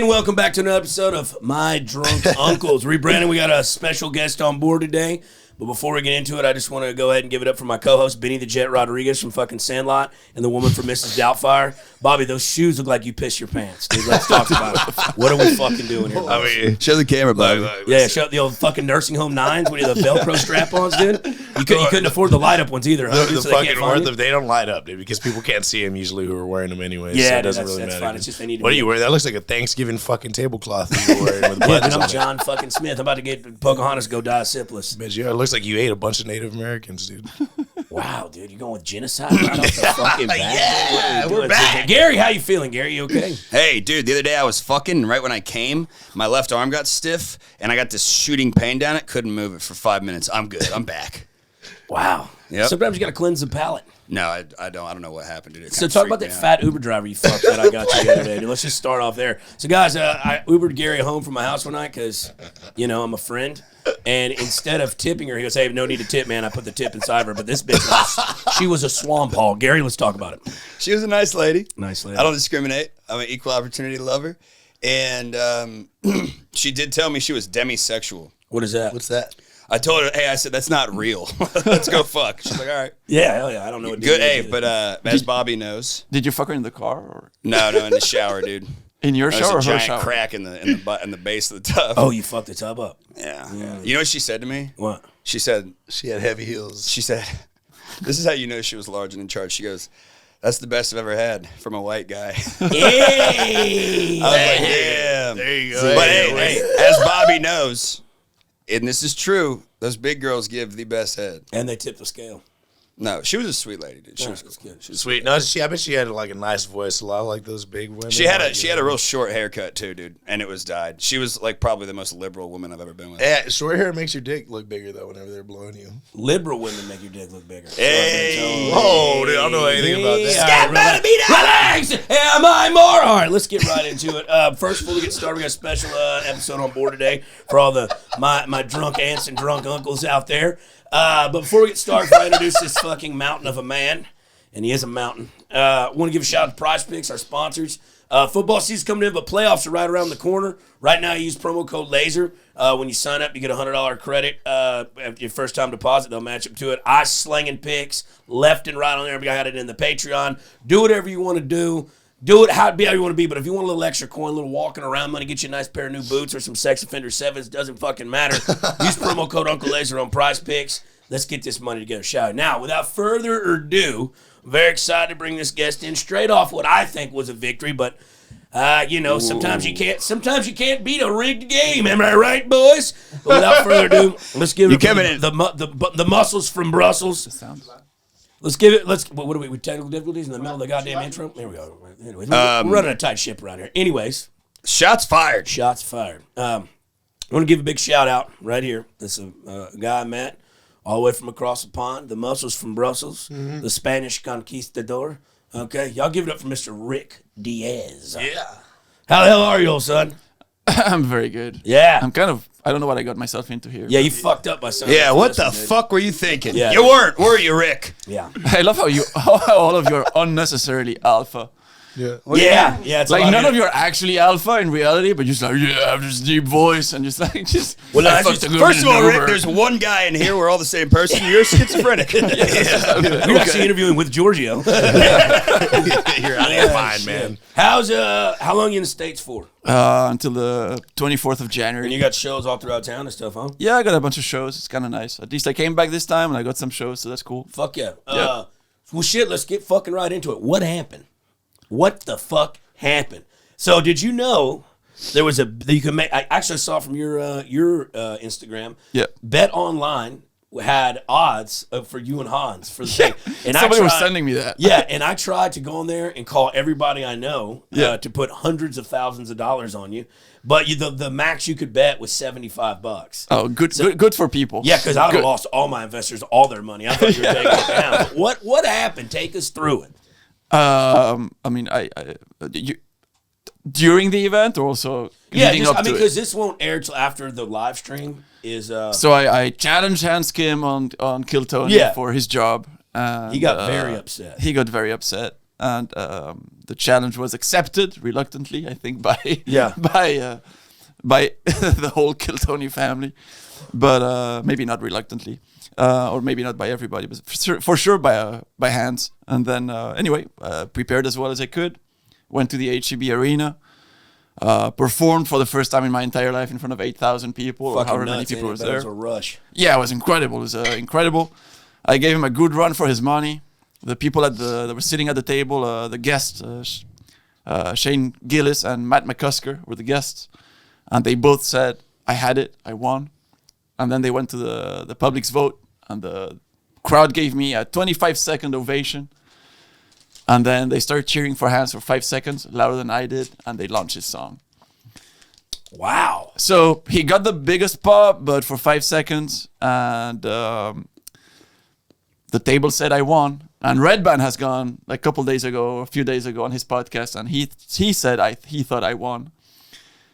And welcome back to another episode of My Drunk Uncles. Rebranding, we got a special guest on board today. But before we get into it, I just want to go ahead and give it up for my co-host, Benny the Jet Rodriguez from fucking Sandlot, and the woman from Mrs. Doubtfire. Bobby, those shoes look like you pissed your pants, dude. Let's talk about it. What are we fucking doing here? I mean, show the camera, Bobby. Yeah, show the old fucking nursing home nines when you have the Velcro strap-ons, dude. You couldn't afford the light-up ones either, huh? The fucking they don't light up, dude, because people can't see them usually who are wearing them anyways. Yeah, so it doesn't really that's matter. fine. It's just they need to what are you wearing? That looks like a Thanksgiving fucking tablecloth that you're wearing with buttons on I'm it. John fucking Smith. I'm about to get Pocahontas to go die of syphilis. Bitch, yeah, it looks like you ate a bunch of Native Americans, dude. Wow, dude, you going with genocide right off the fucking bat? Yeah, we're back. Gary, how you feeling? Gary, you okay? Hey, dude, the other day I was fucking, and right when I came, my left arm got stiff, and I got this shooting pain down it. Couldn't move it for 5 minutes. I'm good. I'm back. Wow. Yep. Sometimes you got to cleanse the palate. No, I don't know what happened, dude. So talk about that fat Uber driver you fucked that I got you the other day, dude. Let's just start off there. So guys, I Ubered Gary home from my house one night because, you know, I'm a friend. And instead of tipping her, he goes, hey, no need to tip, man. I put the tip inside her. But this bitch, she was a swamp hog. Gary, let's talk about it. She was a nice lady. Nice lady. I don't discriminate. I'm an equal opportunity lover. And she did tell me she was demisexual. What is that? What's that? I told her, hey, I said, that's not real. Let's go fuck. She's like, all right. Yeah, hell yeah. I don't know what Good, hey, but as Bobby knows. Did you fuck her in the car or No, in the shower, dude. in your shower or There's a her giant shower? crack in the base of the tub. Oh, you fucked the tub up. Yeah. You know what she said to me? What? She said, She had heavy heels. this is how you know she was large and in charge. She goes, that's the best I've ever had from a white guy. Hey! I was like, damn. There you go. But hey, as Bobby knows, and this is true, those big girls give the best head. And they tipped the scale. No, she was a sweet lady, dude. She was good. She was Sweet. No, I bet she had like a nice voice. A lot like those big women. She had a real short haircut too, dude, and it was dyed. She was like probably the most liberal woman I've ever been with. Yeah, short hair makes your dick look bigger though whenever they're blowing you. Liberal women make your dick look bigger. Hey, Whoa, dude, I don't know anything about that. Relax. Am I more? All right, let's get right into it. First, before we get started, we got a special episode on board today for all the my drunk aunts and drunk uncles out there. But before we get started, I introduce this fucking mountain of a man, and he is a mountain. Want to give a shout out to Prize Picks, our sponsors. Football season's coming in, but playoffs are right around the corner. Right now, you use promo code Lazer. When you sign up, you get a $100 credit. Your first time deposit, they'll match up to it. I slinging picks left and right on there. I got it in the Patreon. Do whatever you want to do. Do it how you want to be, but if you want a little extra coin, a little walking around money, get you a nice pair of new boots or some Sex Offender 7s, doesn't fucking matter. Use promo code Uncle Lazer on Prize Picks. Let's get this money together, shall we? Now, without further ado, I'm very excited to bring this guest in straight off what I think was a victory, but sometimes you can't beat a rigged game. Am I right, boys? But without further ado, let's give it the muscles from Brussels. Let's give it. What are we with technical difficulties in the middle of the goddamn intro? There we go. Anyways, we're running a tight ship around here. Anyways, shots fired. Shots fired. I want to give a big shout out right here. This is a guy I met all the way from across the pond. The muscles from Brussels. The Spanish conquistador. Okay, y'all give it up for Mr. Ric Diaz. Yeah. How the hell are you, old son? I'm very good. Yeah. I don't know what I got myself into here. Yeah, you fucked up by something. Yeah, what the fuck were you thinking? Yeah. You weren't, were you, Rick? Yeah. I love how all of you are unnecessarily alpha. Yeah. Yeah. It's Like none of you are actually alpha in reality, but just like, yeah, I have this deep voice and just. Well, I that's fucked a just- girl First of in all, Uber. Rick, there's one guy in here. We're all the same person. You're schizophrenic. You're actually interviewing with Giorgio. You're out of your mind, man. How long are you in the States for? Until the 24th of And January. you got shows all throughout town and stuff, huh? Yeah, I got a bunch of shows. It's kind of nice. At least I came back this time and I got some shows, so that's cool. Fuck yeah. Yeah. Well, shit, let's get fucking right into it. What happened? What the fuck happened? So, did you know there was you can make? I actually saw from your Instagram. Yeah. Bet Online had odds for you and Hans for the thing. And Somebody was sending me that. Yeah, and I tried to go on there and call everybody I know Yeah. to put hundreds of thousands of dollars on you. But the max you could bet was $75. Oh, good for people. Yeah, because I would have lost all my investors all their money. I thought you were taking it down. But what happened? Take us through it. I mean, during the event or also leading up to it? Because this won't air till after the live stream is. So I challenged Hans Kim on Kill Tony Yeah. for his job. And, He got very upset. He got very upset. and the challenge was accepted reluctantly, I think, by Yeah. by the whole Kill Tony family, but maybe not reluctantly, or maybe not by everybody, but for sure by Hans. And then anyway, prepared as well as I could, went to the HEB arena. Performed for the first time in my entire life in front of 8,000 people, or however many people was there. It was a rush. Yeah, it was incredible. It was incredible. I gave him a good run for his money. The people that were sitting at the table, the guests, Shane Gillis and Matt McCusker were the guests, and they both said, "I had it, I won." And then they went to the public's vote, and the crowd gave me a 25-second ovation. And then they started cheering for Hans for 5 seconds, louder than I did, and they launched his song. Wow. So he got the biggest pop, but for 5 seconds, and the table said I won. And Redban has gone a few days ago on his podcast, and he said he thought I won.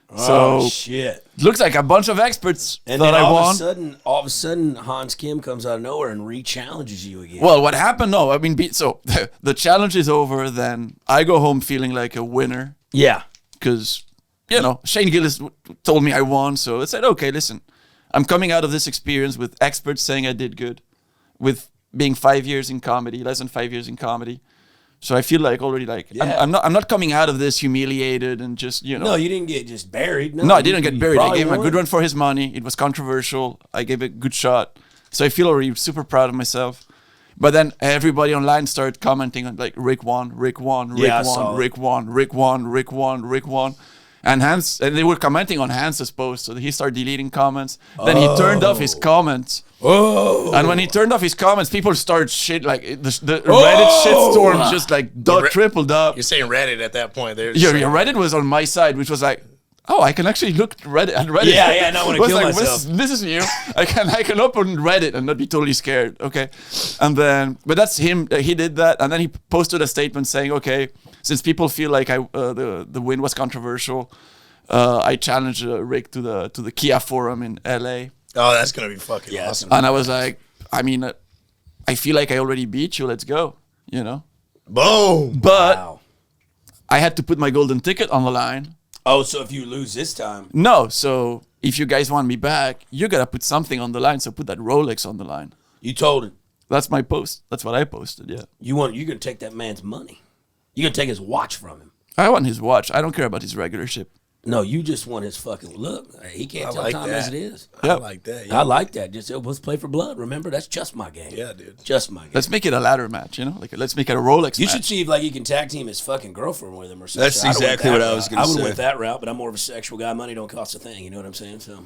Oh, So shit. it looks like a bunch of experts And thought then I all won. of a sudden, Hans Kim comes out of nowhere and re-challenges you again. Well, what happened? No, I mean, so the challenge is over. Then I go home feeling like a winner. Yeah. Because, Shane Gillis told me I won. So I said, okay, listen, I'm coming out of this experience with experts saying I did good, with being 5 years in comedy, less than 5 years in comedy. So I feel like already Yeah. I'm not coming out of this humiliated and just, No, you didn't get just buried. No, I didn't get you buried. I probably gave him a won. good run for his money. It was controversial. I gave it a good shot. So I feel already super proud of myself. But then everybody online started commenting on like Rick won, Rick won, Rick Yeah, I saw won, it. Rick won, Rick won, Rick won, Rick won. And they were commenting on Hans's post, so he started deleting comments. Then he turned off his comments. Oh. And when he turned off his comments, people started shit like the Reddit shitstorm just like tripled up. You're saying Reddit at that point. Yeah, Reddit was on my side, which was like, oh, I can actually look at Reddit. Yeah, no, I wanna It was kill like, myself. This is new. I can open Reddit and not be totally scared. Okay, and then, but that's him. He did that, and then he posted a statement saying, okay, since people feel like the win was controversial, I challenged Rick to the Kia Forum in LA. Oh, that's gonna be fucking Yeah, awesome. And I was like, I mean, I feel like I already beat you. Let's go. Boom. But Wow. I had to put my golden ticket on the line. Oh, so if you lose this time. No, so if you guys want me back, you gotta put something on the line. So put that Rolex on the line. You told him. That's my post. That's what I posted. Yeah, You're going to take that man's money. You're going to take his watch from him. I want his watch. I don't care about his regular ship. No, you just want his fucking look. He can't I tell like time that. as it is. I Yeah. like that. I like that. Just let's play for blood. Remember, that's just my game. Yeah, dude. Just my game. Let's make it a ladder match. Like let's make it a Rolex. You match. should see if you can tag team his fucking girlfriend with him or something. That's exactly what I was gonna I would say. have went that route, but I'm more of a sexual guy. Money don't cost a thing. You know what I'm saying? So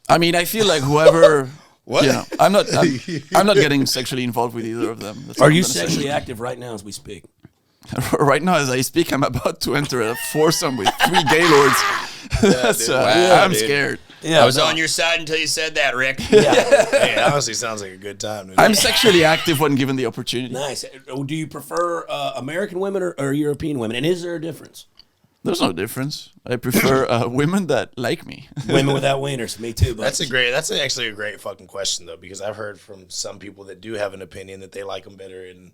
I mean, I feel like whoever. What? I'm not getting sexually involved with either of them. That's are what you I'm gonna say. sexually active right now as we speak? Right now, as I speak, I'm about to enter a foursome with 3 gaylords. That's, dude. I'm dude. scared. Yeah, I was on your side until you said that, Rick. Yeah. Hey, it honestly sounds like a good time, dude. I'm sexually active when given the opportunity. Nice. Do you prefer American women or European women? And is there a difference? There's no difference. I prefer women that like me. Women without wieners. Me too. But That's actually a great fucking question though, because I've heard from some people that do have an opinion that they like them better in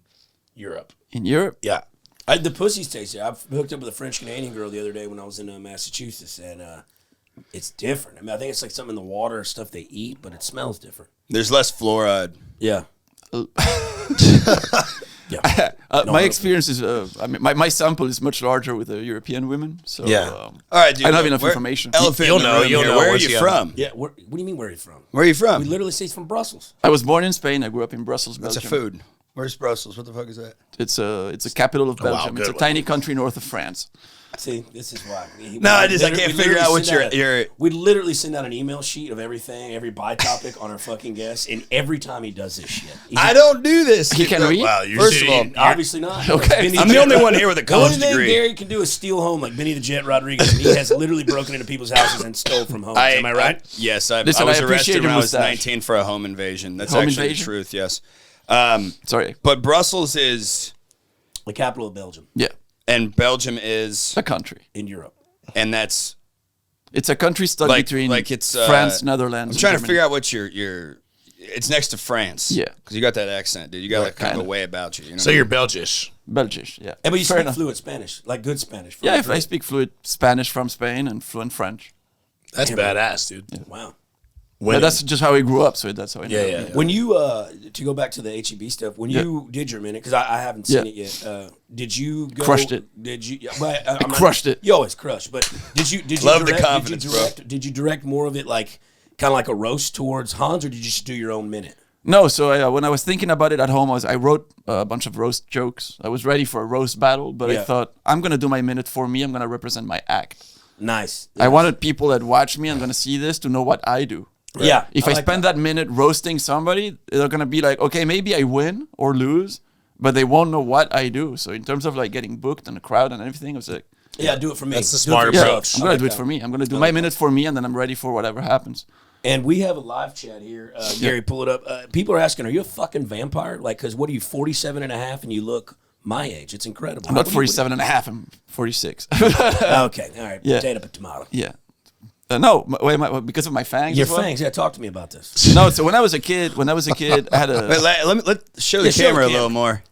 Europe. In Europe, Yeah. the pussies taste. I've hooked up with a French Canadian girl the other day when I was in Massachusetts, and it's different. I mean, I think it's like something in the water or stuff they eat, but it smells different. There's less fluoride. Yeah. Yeah. my experience is, I mean, my sample is much larger with the European women. So Yeah. All right, dude. I don't have enough information. Elephant You'll in the know, room you'll here. know Where are once you you from? Yeah. What do you mean? Where are you from? Where are you We from? literally say he's from Brussels. I was born in Spain. I grew up in Brussels, That's a Belgium. food. Where's Brussels? What the fuck is that? It's a capital of Belgium. It's a good tiny country north of France. See, this is why. No, I can't figure out what your. We literally send out an email sheet of everything, every bi topic on our fucking guest, and every time he does this shit, I don't do this. He can read. Wow, you're First of all, you're- obviously not. Okay. Benny I'm the Jet- only one here with a The only college thing degree. Gary can do is steal home like Benny the Jet Rodriguez, and he has literally broken into people's houses and stole from homes. Am I right? Yes, I Listen, was I appreciate arrested when your I was mustache. 19 for a home invasion. That's Home actually invasion? the truth, yes. Sorry. But Brussels is, The capital of Belgium Yeah, and Belgium is, a country. in Europe. and that's, It's a country stuck Like- between like it's, France, Netherlands. I'm trying and to figure out what your it's next to France. Yeah. Because you got that accent, dude. You got like kind of a kinda. way about you. You know? So you're Belgish. Belgish, yeah. And but you Fair speak enough. fluent Spanish, like good Spanish. Yeah, fluent, if I speak fluent Spanish from Spain and fluent French. That's badass, dude. Wow. But that's just how we grew up, so that's how I know. Yeah. When you to go back to the HEB stuff, when you did your minute, because I haven't seen it yet. Did you go? Crushed it. Did you? But, I crushed it. You always crush, but did you? Love the direct, confidence, bro. Did you direct more of it like kind of like a roast towards Hans, or did you just do your own minute? No, so when I was thinking about it at home, I wrote a bunch of roast jokes. I was ready for a roast battle, but I thought, I'm going to do my minute for me. I'm going to represent my act. Nice. I wanted people that watch me and going to see this to know what I do. Right. Yeah. If I spend that minute roasting somebody, they're going to be like, okay, maybe I win or lose, but they won't know what I do. So in terms of like getting booked in the crowd and everything, I was like, yeah, do it for me. That's the smart Do it for approach. yourself. I'm going to do it for me. I'm going to do my minute for me, and then I'm ready for whatever happens. And we have a live chat here. Gary, pull it up. People are asking, are you a fucking vampire? Like, because what are you, 47 and a half, and you look my age? It's incredible. I'm not 47 and a half, I'm 46. Okay, all right. Yeah. Potato, tomato. Yeah. No, because of my fangs. Your as well? fangs. Yeah, talk to me about this. No, so when I was a kid, I had a. Wait, let's show the show the camera a camera. little more.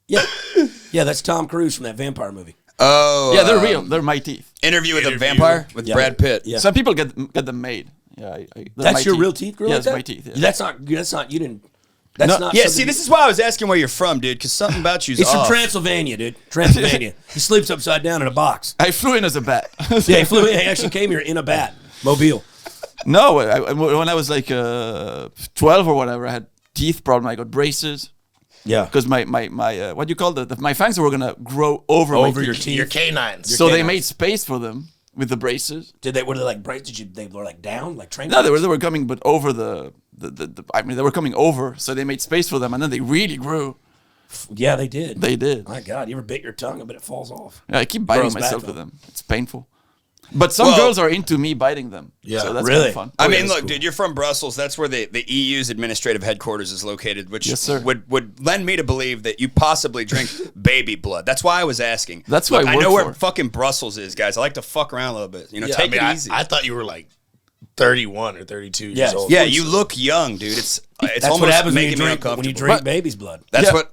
Yeah, that's Tom Cruise from that vampire movie. Oh, Yeah, they're real. They're my teeth. Interview with a vampire with Brad Pitt. Yeah. Some people get them made. Yeah, they're That's my your real teeth, girl? Yeah, like that's that? my teeth. Yeah. That's not, you didn't, that's No, not. Yeah, something see, this is why I was asking where you're from, dude, because something about you's It's off. from Transylvania, dude. Transylvania. He sleeps upside down in a box. I flew in as a bat. Yeah, he actually came here in a bat. Mobile. No, when I was like 12 or whatever, I had teeth problem. I got braces Yeah. because my what do you call my fangs were gonna grow over my Your teeth. teeth. Your canines. So they canines. made space for them with the braces. Were they like braces? They were like down, like train? No, they were coming, but over the I mean, they were coming over, so they made space for them, and then they really grew. Yeah, they did. They did. My God, you ever bit your tongue? I bet it falls off. Yeah, I keep biting Grows back, myself though. with them. It's painful. But some girls are into me biting them. Yeah. So that's Really? kind of fun. I Oh, yeah, mean, that's look, cool. dude, you're from Brussels. That's where the EU's administrative headquarters is located, which Yes, sir. would lend me to believe that you possibly drink baby blood. That's why I was asking. That's Look, what I I know work where for. fucking Brussels is, guys. I like to fuck around a little bit. You know, Yeah, take it I easy. I thought you were like 31 or 32 Yeah, years old. yeah, you look young, dude. It's That's almost what happens making me when you uncomfortable. drink But- baby's blood. That's Yeah. what.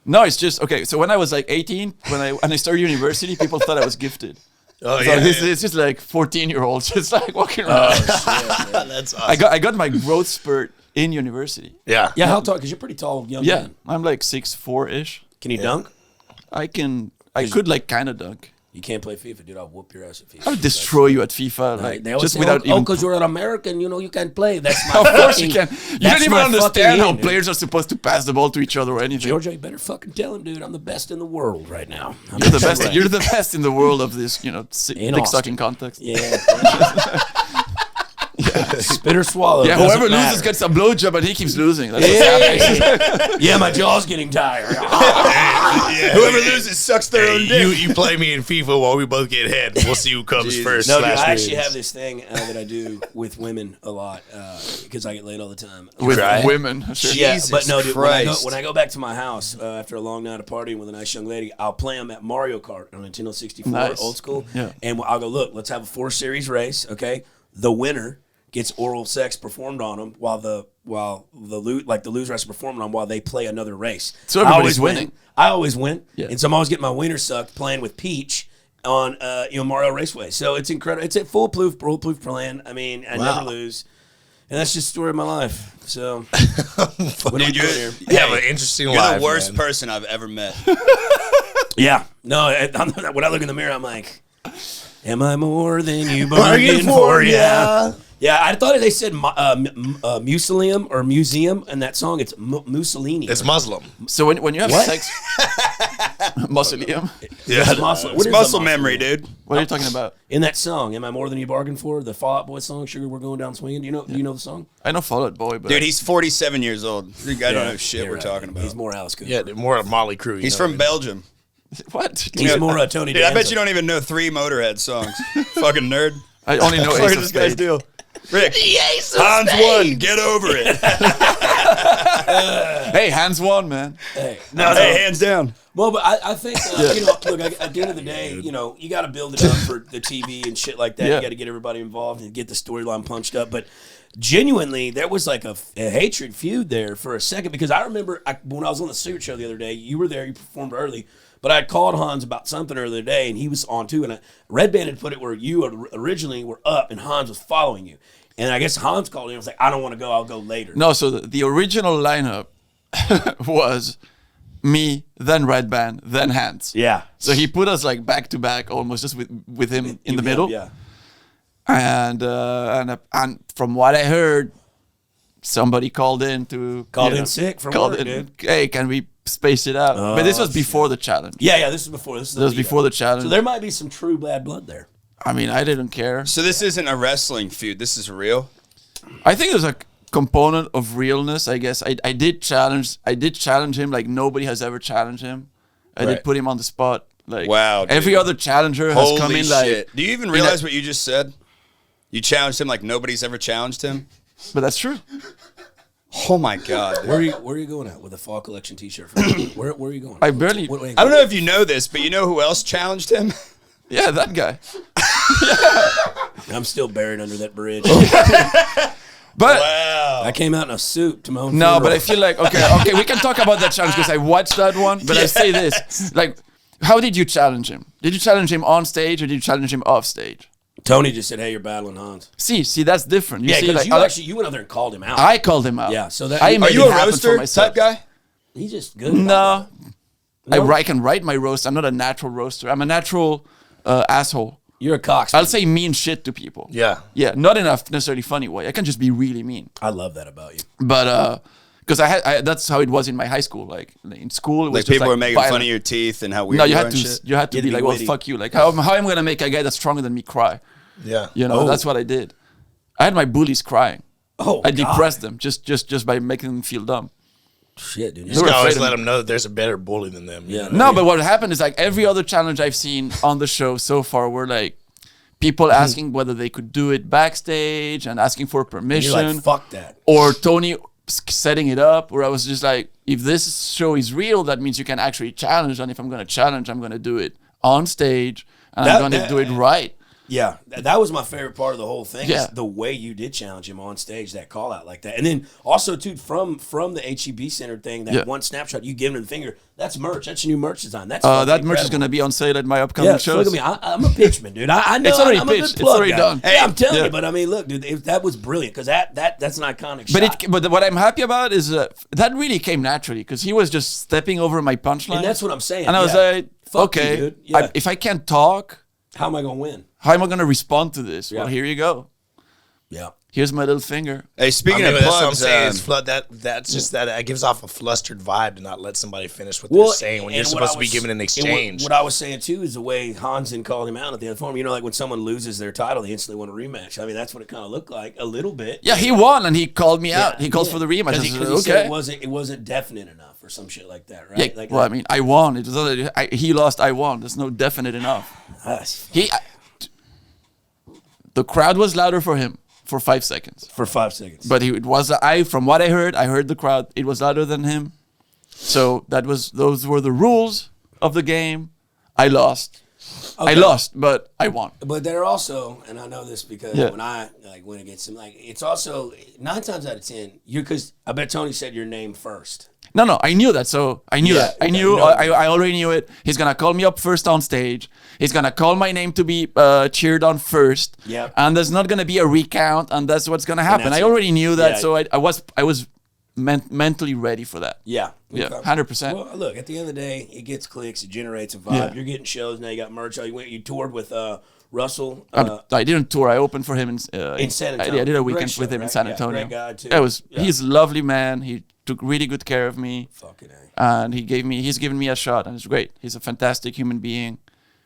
No, it's just okay. So when I was like 18, when I started university, people thought I was gifted. Oh, So yeah. it's just like 14-year-olds just like walking around. That's awesome. I got my growth spurt in university. Yeah. Yeah, how tall? Because you're pretty tall, young Yeah, man. I'm like 6'4" Can you dunk? I could like kind of dunk. You can't play FIFA, dude. I'll whoop your ass at FIFA. I would destroy you at FIFA, like They always just say, without even. because you're an American, you can't play. That's my Of course you fucking- can. You that's don't even my understand how fucking in, dude. players are supposed to pass the ball to each other or anything. Georgia, you better fucking tell him, dude. I'm the best in the world right now. You're the best. You're the best in the world of this, In dick sucking context. Yeah. Spit or swallow. Yeah, doesn't whoever matter. loses gets a blowjob, but he keeps losing. That's what's happening. Yeah, my jaw's getting tired. Whoever loses sucks their own dick. You play me in FIFA while we both get head. We'll see who comes first. No, dude, slash I actually wins. have this thing that I do with women a lot because I get laid all the time. With Cry? women. Sure. Yeah, Jesus but no, dude. Christ. When I go back to my house after a long night of partying with a nice young lady, I'll play them at Mario Kart on Nintendo 64, Nice. old school. Yeah. And I'll go, look, let's have a 4 series race. Okay, the winner gets oral sex performed on them while the loser has to perform it on while they play another race. So I everybody's always win. winning. I always win, Yeah. and so I'm always getting my wiener sucked playing with Peach on Mario Raceway. So it's incredible. It's a foolproof plan. I mean, I Wow. never lose. And that's just the story of my life. So, what Dude, you you're, doing here? You have an interesting you're life, the worst man. person I've ever met. Yeah. No, when I look in the mirror, I'm like, am I more than you Bargain bargained for, for? yeah. Yeah, I thought they said museum or museum in that song. It's Mussolini. It's Muslim. So when you have What? sex, mausoleum. Yeah. muscle. What It's is muscle a memory, mausoleum? dude. What are you talking about? In that song, am I more than you bargained for? The Fall Out Boy song, "Sugar We're Going Down Swinging." Do you know the song? I know Fall Out Boy, but Dude, he's 47 years old. I don't know shit You're we're right. talking about. He's more Alice Cooper. Yeah, more of Molly Crew. He's from Belgium. what? He's more Tony Dude, I bet Danza. you don't even know 3 Motorhead songs. Fucking nerd. I only know Look Ace at of this guy's Spades. deal. Rick, Hans won. Get over it. Hey, hands one, man. Hey, Hey, hands down. Well, but I think, you know, look, at the end of the day, you know, you got to build it up for the TV and shit like that. Yeah. You got to get everybody involved and get the storyline punched up. But genuinely, there was like a hatred feud there for a second because I remember when I was on the Secret Show the other day, you were there, you performed early, but I had called Hans about something earlier today and he was on too. And Red Band had put it where you originally were up and Hans was following you. And I guess Hans called in and was like, I don't want to go, I'll go later. No, so the original lineup was me, then Red Band, then Hans. Yeah. So he put us like back to back, almost just with him in the middle. Yeah. And from what I heard, somebody called in sick from work, dude. Hey, can we space it out? But this was before the challenge. Yeah, this is before. This was before the challenge. So there might be some true bad blood there. I mean, I didn't care. So this isn't a wrestling feud. This is real. I think there's a component of realness. I guess I did challenge him like nobody has ever challenged him. I did put him on the spot. Like wow, dude. Every other challenger has come in like. Do you even realize what you just said? You challenged him like nobody's ever challenged him. But that's true. Oh my God! Where are you going at with a fall collection T-shirt? Where are you going? I barely. I don't know if you know this, but you know who else challenged him? Yeah, that guy. I'm still buried under that bridge. But Wow! I came out in a suit to my own no, funeral. but I feel like okay, we can talk about that challenge because I watched that one. But I say this, like, how did you challenge him? Did you challenge him on stage or did you challenge him off stage? Tony just said, "Hey, you're battling Hans." See, that's different. You Yeah, see, because like, you went out there and called him out. I called him out. Yeah, so that I are made Are you it a happen roaster for myself. type guy? He's just good. No, No? I can write my roast. I'm not a natural roaster. I'm a natural asshole. You're a cox. I'll say mean shit to people. Yeah. Yeah, not in a necessarily funny way. I can just be really mean. I love that about you. But because that's how it was in my high school. Like in school, it was Like just, people were making fun violent. of your teeth and how weird No, you you were had and to shit. you had to You had be to like, be well, witty. fuck you. Like how am I gonna make a guy that's stronger than me cry? Yeah. You know, that's what I did. I had my bullies crying. Oh, I God. depressed them just by making them feel dumb. Shit, dude. You just were gotta always afraid of let me. them know that there's a better bully than them. Yeah. No, but what happened is like every other challenge I've seen on the show so far were like people asking whether they could do it backstage and asking for You're permission, like, fuck that. or Tony setting it up. Where I was just like, if this show is real, that means you can actually challenge, and if I'm gonna challenge, I'm gonna do it on stage and I'm gonna do it right. Yeah, that was my favorite part of the whole thing. Yeah. Is the way you did challenge him on stage, that call out like that, and then also too from the HEB Center thing, that one snapshot you give him the finger. That's merch. That's your new merch design. That's That fucking merch is incredible. gonna be on sale at my upcoming Yeah, shows. look at me. I'm a pitchman, dude. I know It's already I'm a pitched. good It's plug already guy. done. Hey, I'm telling Yeah. you. But I mean, look, dude, that was brilliant because that's an iconic But shot. but what I'm happy about is that really came naturally because he was just stepping over my punchline. And that's what I'm saying. And I was Yeah. like, Fuck okay, you, dude. Yeah. if I can't talk, How am I gonna win? how am I gonna respond to this? Yeah. Well, here you go. Yeah. Here's my little finger. Hey, speaking I mean, of that's what I'm plugs, saying. Is that's just that it gives off a flustered vibe to not let somebody finish what Well, they're saying when you're and what supposed I to be was- giving an and exchange. What I was saying too is the way Hansen called him out at the other forum. You know, like when someone loses their title, they instantly want a rematch. I mean, that's what it kind of looked like a little bit. Yeah, he won and he called me out. Yeah, He called yeah. for the rematch. I Because said, he said okay. it wasn't definite enough or some shit like that, right? Yeah, Like, well, I mean, I won. It was he lost, I won. There's no definite enough. The crowd was louder for him for 5 seconds. for 5 seconds. But from what I heard the crowd, it was louder than him. So those were the rules of the game. I lost. Okay. I lost, but I won. But they're also, and I know this because Yeah. when I went against him, like it's also 9 times out of 10, because I bet Tony said your name first. No, I knew that. So I knew Yeah, that. I okay, knew. no. I already knew it. He's gonna call me up first on stage. He's gonna call my name to be cheered on first. Yep. And there's not gonna be a recount, and that's what's gonna happen. that's I it. already knew that, Yeah. so I was mentally ready for that. Yeah. Yeah, Okay. 100%. Well, look, at the end of the day, it gets clicks, it generates a vibe. Yeah. You're getting shows now. You got merch. You toured with Russell. I didn't tour. I opened for him in San I Antonio. did a Great weekend show, with him in right? San Yeah, Antonio. great guy, too. Yeah, he's a lovely man. He took really good care of me, Fucking A. and he's given me a shot, and it's great. He's a fantastic human being,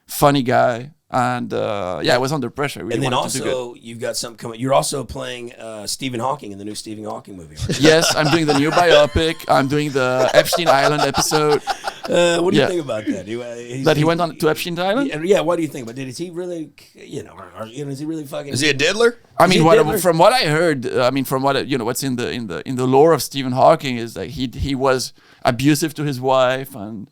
funny guy, and I was under pressure. I really And then wanted to do good. also, you've got something coming. You're also playing Stephen Hawking in the new Stephen Hawking movie. Aren't you? Yes, I'm doing the new biopic. I'm doing the Epstein Island episode. What do you Yeah. think about that? That he went on to Epstein Island. Yeah, what do you think? But is he really, is he really fucking? is he a diddler? I Is mean, he Diddler? from what I heard, from what what's in the lore of Stephen Hawking is that he was abusive to his wife, and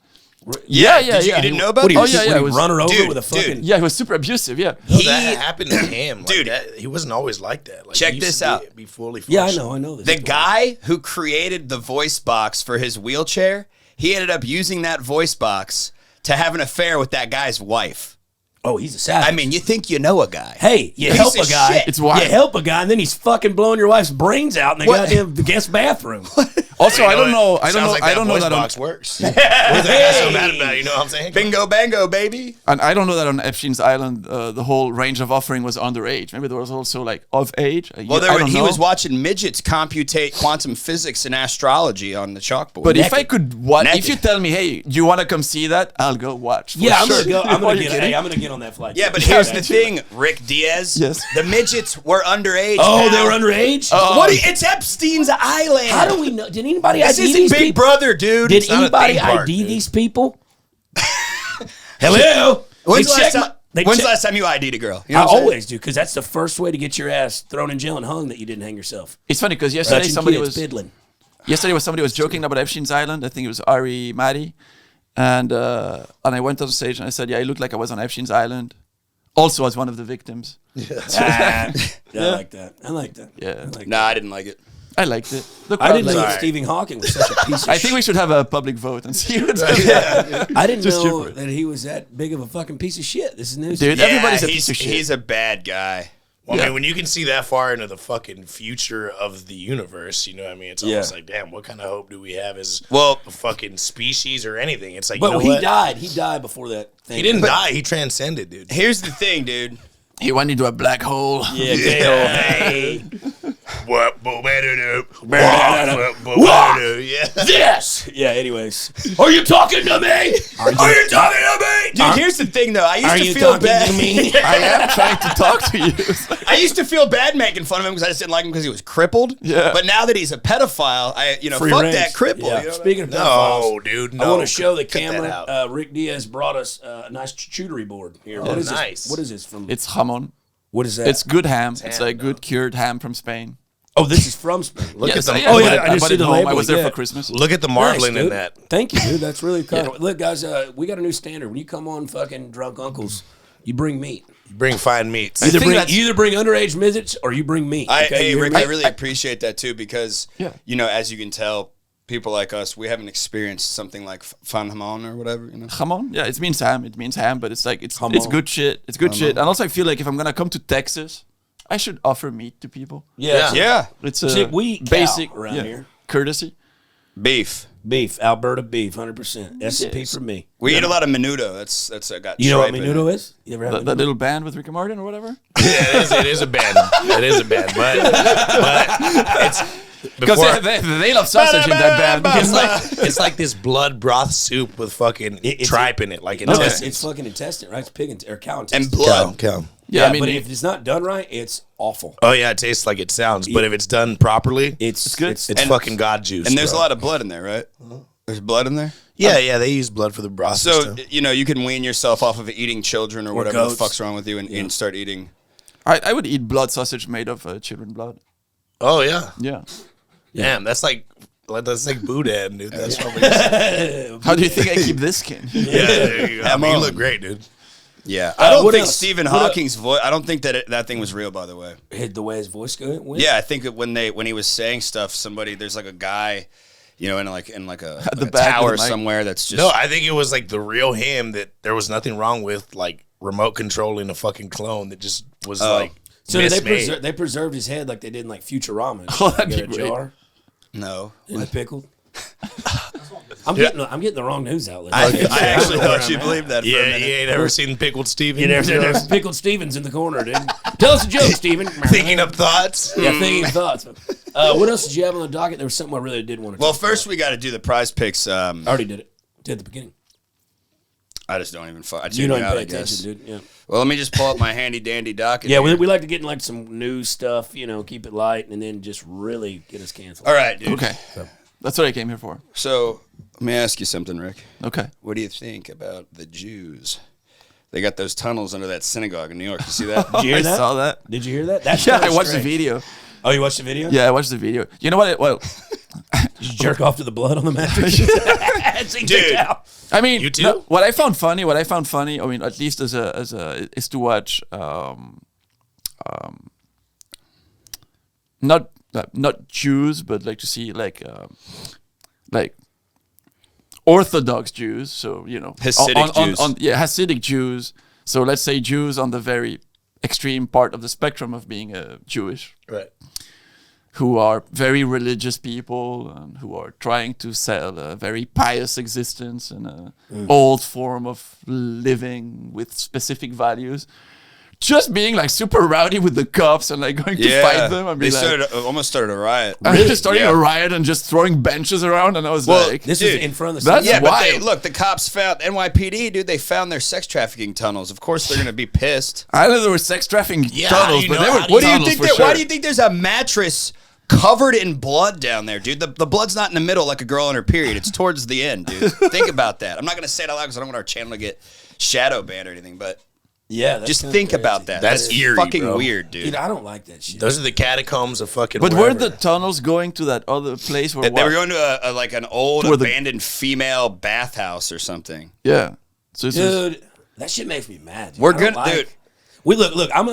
Yeah. yeah, You yeah. didn't know about What do this? you, yeah, what, it do you was- run her over Dude, with a fucking? dude. Yeah, he was super abusive. Yeah. That happened to him, like Dude. He wasn't always like that. Like, Check he used this to out. Be fully Yeah, I functional. know this. The story. guy who created the voice box for his wheelchair, he ended up using that voice box to have an affair with that guy's wife. Oh, he's a savage. I mean, you think you know a guy. hey, you Piece help of a guy. shit. It's wild. You help a guy, and then he's fucking blowing your wife's brains out in the What? goddamn guest bathroom. Also, I don't know. I don't Sounds know. like I don't know voice that on. box works. What's that so mad about? You know what I'm saying? Bingo bango, baby. And I don't know that on Epstein's Island, the whole range of offering was underage. Maybe there was also like of age. Well, I don't he know. was watching midgets computate quantum physics and astrology on the chalkboard. But if naked. I could watch, if Naked. you tell me, hey, do you want to come see that? I'll go watch. For Yeah, I'm sure. gonna go. I'm Are gonna you get. kidding? Hey, I'm gonna get on that flight. yeah, but Yeah, here's the man. thing, Ric Diaz. Yes. The midgets were underage. Oh, they pal. were underage. What? It's Epstein's Island. How do we know? Did anybody This ID isn't these Big people? Brother, dude. Did It's not a anybody theme park, ID dude. these people? Hello. When's the They last check time? they When's the check- last time you ID'd a girl? You I know what I'm saying? always do, because that's the first way to get your ass thrown in jail and hung that you didn't hang yourself. It's funny because yesterday Touching somebody kids, was piddling. somebody was joking about Epstein's Island. I think it was Ari Madi, and I went on stage and I said, yeah, I looked like I was on Epstein's Island, also as one of the victims. I like that. I like that. Yeah. I like Nah, I didn't like it. I liked it. The I crowd didn't know liked that it. Stephen Hawking was such a piece of I think we should have a public vote and see what's I didn't Just know here for it. that he was that big of a fucking piece of shit. This is news. Dude, Yeah, everybody's a he's, piece of shit. He's a bad guy. Well, Yeah. I mean, when you can see that far into the fucking future of the universe, you know what I mean? It's almost Yeah. like, damn, what kind of hope do we have as Well- a fucking species or anything? It's like, But you know he what? died. He died before that thing. He didn't die. He transcended, dude. Here's the thing, dude. He went into a black hole. Yeah, Yeah. What? Yeah. Yes. Yeah. Anyways, are you talking to me? Are you talking to me? Dude, here's the thing, though. I Are used you to feel talking bad. to me? I am trying to talk to you. I used to feel bad making fun of him because I just didn't like him because he was crippled. Yeah. But now that he's a pedophile, Free fuck range. that cripple. Yeah. You know Speaking of No, pedophiles, dude. I No. want to show the Cut that camera. out. Ric Diaz brought us a nice charcuterie board here. Oh, What is nice. this? What is this from? It's jamon. What is that? It's good ham. It's ham, like good cured ham from Spain. Oh, this is from Spain. Look Yes, at the Oh, I yeah, bought it- I just bought see it the home. I label, was there yeah. for Christmas. Look at the marbling in dude. that. Thank you, dude. That's really kind of. Look, guys, we got a new standard. When you come on fucking Drunk Uncles, you bring meat. You bring fine meats. You think that's- either bring underage midgets or you bring meat. Okay? Hey, You hear Rick, me? I really appreciate that, too, because, Yeah. as you can tell, people like us, we haven't experienced something like fan hamon or whatever, Jamon? Yeah, it means ham. It means ham, but it's like it's Jamon. good shit. It's good shit. And also, I feel like if I'm gonna come to Texas, I should offer meat to people. Yeah. Yeah. It's See, a we eat cow basic around here. courtesy. Beef. Beef, Alberta beef, 100%. S&P Yes. for me. We eat a lot of menudo. That's got You know what tripe in menudo it. is? You ever had That, menudo? little band with Rick and Martin or whatever. Yeah, it is a band. It is a band. But it's Because before- they love sausage in that band. it's like this blood broth soup with fucking it's- tripe in it, like No, intestines. it's fucking intestine, right? It's pig or cow intestine. And blood. Cow. Yeah, I mean, but if it's not done right, it's awful. Oh yeah, it tastes like it sounds, but if it's done properly, It's good. It's, it's fucking god juice. And there's bro. a lot of blood in there, right? There's blood in there? Yeah, they use blood for the broth. So, and stuff. you can wean yourself off of eating children or whatever goats. the fuck's wrong with you and start eating. I would eat blood sausage made of children blood. Oh yeah, Yeah. damn, that's like boudin, dude. That's probably How do you think I keep this skin? yeah. There you go. I mean, you on. look great, dude. Yeah. I don't what think else? Stephen What Hawking's voice, I don't think that thing was real, by the way. the way his voice went. Yeah, I think that when he was saying stuff, there's like a guy, in like a the a back of tower the mic. somewhere that's just. No, I think it was like the real him that there was nothing wrong with, like remote controlling a fucking clone that just was like So mismade. they preserved his head like they did in like Futurama. Oh, that'd Get be a great. jar No. and pickled. I'm getting the wrong news outlet. I actually thought you believed that for a Yeah, minute. you ain't ever seen Pickled Steven? There's pickled Stevens in the corner, dude. Tell us a joke, Steven. Thinking up thoughts. Yeah, thinking thoughts. What else did you have on the docket? There was something I really did want to. Well, talk first about. we got to do the prize picks. I already did it. Did at the beginning. I just don't even. I You tuned don't you even out, pay I guess. attention, dude. Yeah. Well, let me just pull up my handy dandy docket. Yeah, here. we like to get in like some news stuff, keep it light, and then just really get us canceled. All right, dude. Okay. That's what I came here for. So let me ask you something, Rick. Okay. What do you think about the Jews? They got those tunnels under that synagogue in New York. You see that? Did you hear I that? saw that. Did you hear that? That's Yeah, I kinda watched the strange. video. Oh, you watched the video? Yeah, I watched the video. You know what? Did you jerk off to the blood on the mattress? Dude, I mean, You too? what I found funny, I mean, at least as a is to watch, not Jews, but like to see like Orthodox Jews. So Hasidic Jews. Hasidic Jews. So let's say Jews on the very extreme part of the spectrum of being Jewish. Right. Who are very religious people and who are trying to sell a very pious existence and a old form of living with specific values. Just being like super rowdy with the cops and like going to fight them. And they almost started a riot. Just starting a riot and just throwing benches around, and I was like, this is in front of the that's Synagogue. But look, the cops found NYPD, dude. They found their sex trafficking tunnels. Of course, they're gonna be pissed. I know there were sex trafficking tunnels, but they were What do you tunnels think? for sure. Why do you think there's a mattress covered in blood down there, dude? The blood's not in the middle like a girl on her period. It's towards the end, dude. Think about that. I'm not gonna say it out loud because I don't want our channel to get shadow banned or anything, but. Yeah, that's just think about that. That's eerie, fucking bro. weird, dude. Dude, I don't like that shit. Those are the catacombs of fucking. But wherever. were the tunnels going to that other place where They were going to a like an old Where the- abandoned female bathhouse or something. Yeah. So this is, Dude, that shit makes me mad. Dude. We're I don't good, dude. We look. I'm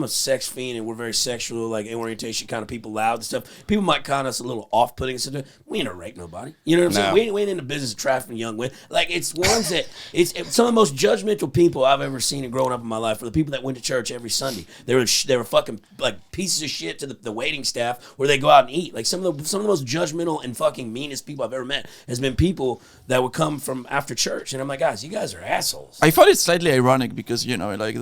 a sex fiend, and we're very sexual, like orientation kind of people, loud and stuff. People might count us a little off-putting and stuff. We ain't gonna rape nobody. You know what I'm saying? We ain't in the business of trafficking young women. Like it's ones that it's some of the most judgmental people I've ever seen and growing up in my life. Were the people that went to church every Sunday. They were fucking like pieces of shit to the waiting staff where they go out and eat. Like some of the most judgmental and fucking meanest people I've ever met has been people that would come from after church, and I'm like, guys, you guys are assholes. I found it slightly ironic because like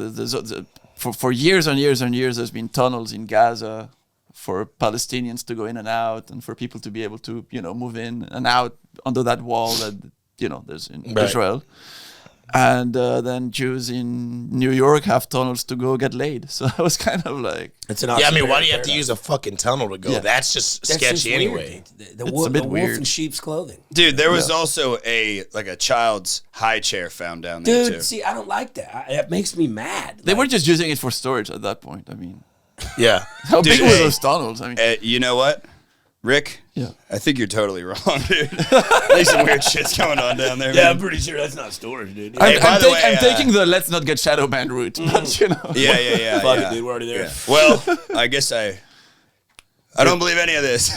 for years and years and years, there's been tunnels in Gaza for Palestinians to go in and out, and for people to be able to move in and out under that wall that there's in Israel. And then Jews in New York have tunnels to go get laid. So I was kind of like, It's an I mean, why oxymoron do you have to paradox. use a fucking tunnel to go? Yeah. That's just That's sketchy just anyway. weird. The It's a bit wolf weird. in sheep's clothing. Dude, there was also a child's high chair found down there Dude, too. see, I don't like that. That makes me mad. they were just using it for storage at that point. I mean, Yeah. how Dude, big were hey. those tunnels? I mean, You know what, Rick? Yeah. I think you're totally wrong, dude. There's some weird shit's going on down there. Yeah, man. I'm pretty sure that's not storage, dude. Hey, by the way, I'm taking the let's not get shadow banned route, but Yeah. Fuck it, dude. We're already there. Yeah. Well, I guess I don't believe any of this.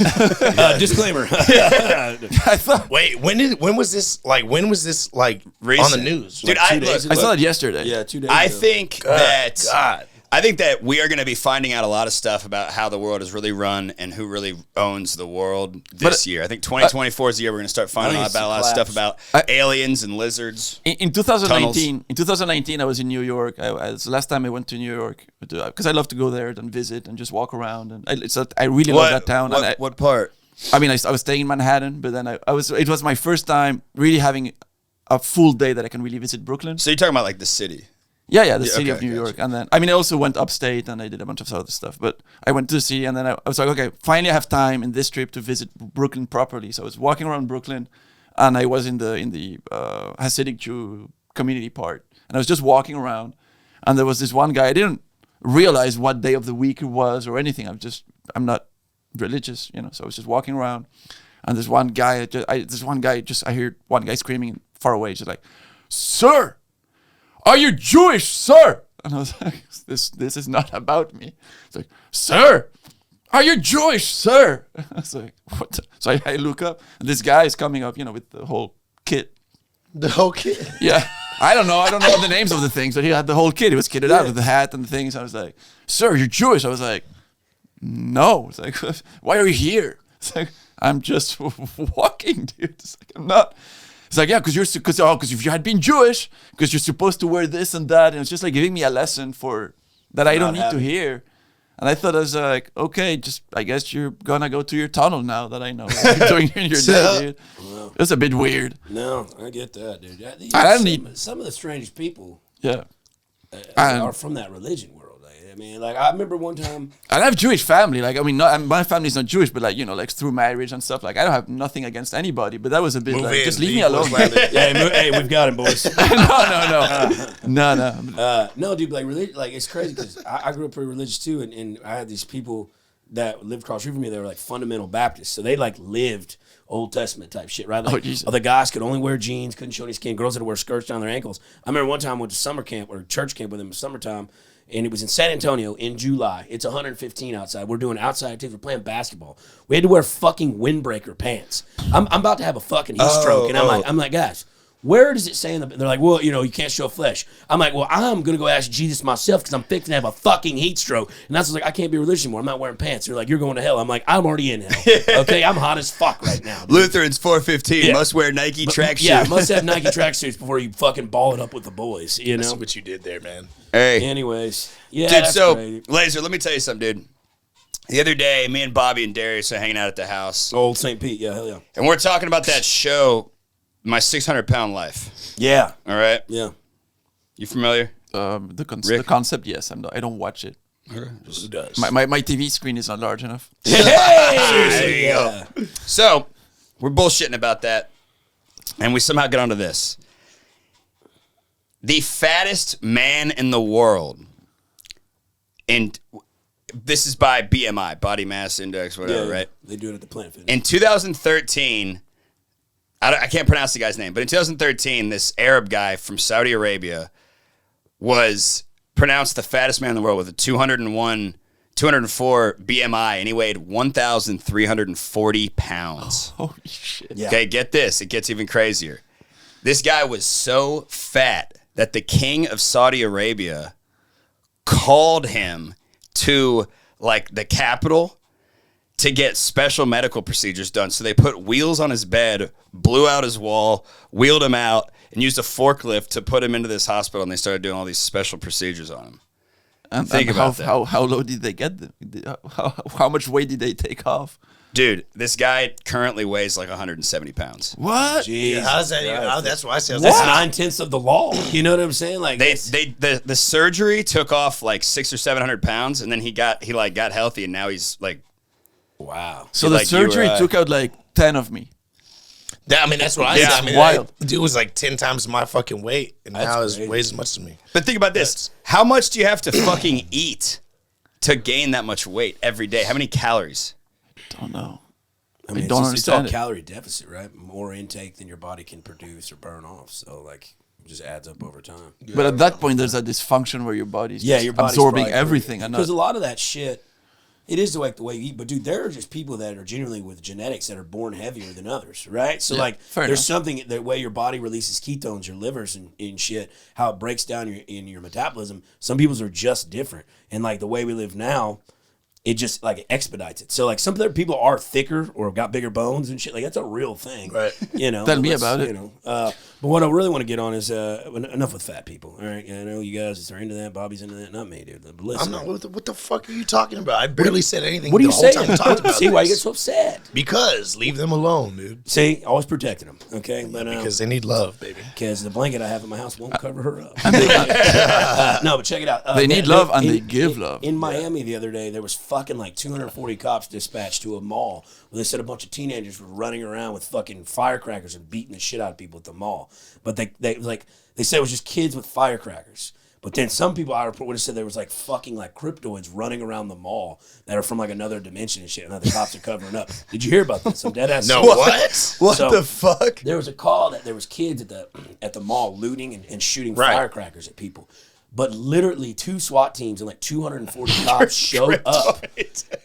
Disclaimer. I thought Wait, when was this like on the Recent. news? Dude, Like, I 2 days look, I saw that yesterday. Yeah, 2 days I ago. think God. I think that we are going to be finding out a lot of stuff about how the world is really run and who really owns the world this year. I think 2024 is the year we're going to start finding I out think about a lot of it's stuff about aliens and lizards. In 2019, I was in New York. It's the last time I went to New York because I love to go there and visit and just walk around. And I really love that town. And What part? I mean, I was staying in Manhattan, but then it was my first time really having a full day that I can really visit Brooklyn. So you're talking about like the city. Yeah, the city okay, of New gotcha. York. And then, I mean, I also went upstate and I did a bunch of other stuff. But I went to the city and then I was like, okay, finally I have time in this trip to visit Brooklyn properly. So I was walking around Brooklyn and I was in the Hasidic Jew community part. And I was just walking around and there was this one guy. I didn't realize what day of the week it was or anything. I'm not religious, so I was just walking around. And there's one guy, I heard one guy screaming far away. Just like, "Sir! Are you Jewish, sir?" And I was like, this is not about me. It's like, "Sir, are you Jewish, sir?" I was like, what? So I look up, and this guy is coming up, with the whole kit. The whole kid. Yeah, I don't know the names of the things, but he had the whole kit. He was kitted out with the hat and the things. I was like, "Sir, you're Jewish." I was like, "No." It's like, "Why are you here?" It's like, "I'm just walking, dude." It's like, "I'm not." It's like, "Yeah, because if you had been Jewish, because you're supposed to wear this and that," and it's just like giving me a lesson that I don't need to hear. And I thought I was like, okay, I guess you're gonna go to your tunnel now that I know what you're doing in your day, dude. Well, It's a bit weird. no, I get that, dude. I don't need- some of the strangest people Yeah. are from that religion world. I mean, like I remember one time. I have Jewish family. Like, I mean, my family's not Jewish, but like through marriage and stuff. Like, I don't have nothing against anybody, but that was a bit Move like, in, just leave me leave alone. West Valley. Hey, we've got him, boys. No. No, dude, like it's crazy because I grew up pretty religious too, and I had these people that lived across the street from me, they were like fundamental Baptists. So they like lived Old Testament type shit, right? Like, Jesus. the guys could only wear jeans, couldn't show any skin. Girls had to wear skirts down their ankles. I remember one time I went to summer camp or church camp with them in summertime, and it was in San Antonio in July. It's 115 outside. We're doing outside activities. We're playing basketball. We had to wear fucking windbreaker pants. I'm about to have a fucking heat stroke, and I'm like, guys, where does it say in the? They're like, well, you can't show flesh. I'm like, well, I'm gonna go ask Jesus myself because I'm fixing to have a fucking heat stroke. And that's like, I can't be religious anymore. I'm not wearing pants. They're like, you're going to hell. I'm like, I'm already in hell. Okay, I'm hot as fuck right now. Dude. Lutherans 415 must wear Nike tracksuits. Yeah, must have Nike tracksuits before you fucking ball it up with the boys. You know That's what you did there, man. Hey, Anyways, yeah, dude. that's So great. Lazer, let me tell you something, dude. The other day, me and Bobby and Darius are hanging out at the house, Old St. Pete, yeah, hell yeah, and we're talking about that show, My 600-Pound Life. yeah, All right, yeah. you familiar? The concept, yes. I don't watch it. Who does? My TV screen is not large enough. Hey, yeah. So we're bullshitting about that, and we somehow get onto this. The fattest man in the world, and this is by BMI, body mass index, whatever, right? They do it at the Planet Fitness. In 2013, I can't pronounce the guy's name, but in 2013, this Arab guy from Saudi Arabia was pronounced the fattest man in the world with a 204 BMI, and he weighed 1,340 pounds. Holy shit. Yeah. Okay, get this. It gets even crazier. This guy was so fat that the king of Saudi Arabia called him to, like, the capital to get special medical procedures done. So they put wheels on his bed, blew out his wall, wheeled him out, and used a forklift to put him into this hospital, and they started doing all these special procedures on him. And, Think and about how low did they get them? How much weight did they take off? Dude, this guy currently weighs like 170 pounds. What? Jeez, How's that? That's why I said that's 9/10 of the law. You know what I'm saying? Like The surgery took off like 600 or 700 pounds, and then he got healthy, and now he's like, wow. So Like the you or surgery I. took out like 10 of me. that's what I Yeah, said. I it's mean, wild. Dude was like 10 times my fucking weight, and now crazy. he weighs as much as me. but think about this. How much do you have to fucking eat to gain that much weight every day? How many calories? Don't know. I mean, don't it's all understand it. calorie deficit, right? More intake than your body can produce or burn off. So like, it just adds up over time. But at that point, there's a dysfunction where your body's Yeah, just your body's absorbing probably- everything. And Because a not, lot of that shit, it is the way you eat. But dude, there are just people that are genuinely with genetics that are born heavier than others, right? So like, fair there's enough. something the way your body releases ketones, your livers and shit, how it breaks down in your metabolism. Some people's are just different, and like the way we live now, it just like expedites it. So like some other people are thicker or got bigger bones and shit. Like that's a real thing, Right. You know. Tell me let's- about it. You know. But what I really want to get on is enough with fat people. All right, I know you guys are into that. Bobby's into that. Not me, dude. But listen, I'm not. What the fuck are you talking about? I barely said anything. what are you the whole saying? time talked about See why you get this. so upset? Because leave them alone, dude. See, always protecting them. Okay, but Because they need love, baby. because the blanket I have in my house won't cover her up. and they, No, but check it out. They need love and they give love. In Miami the other day, there was fucking like 240 cops dispatched to a mall where they said a bunch of teenagers were running around with fucking firecrackers and beating the shit out of people at the mall. But they said it was just kids with firecrackers. But then some people I report would have said there was like fucking like cryptoids running around the mall that are from like another dimension and shit. And the cops are covering up. Did you hear about this? Some dead ass. No, shit. what? What So- the fuck? There was a call that there was kids at the mall looting and shooting Right. firecrackers at people. But literally 2 SWAT teams and like 240 cops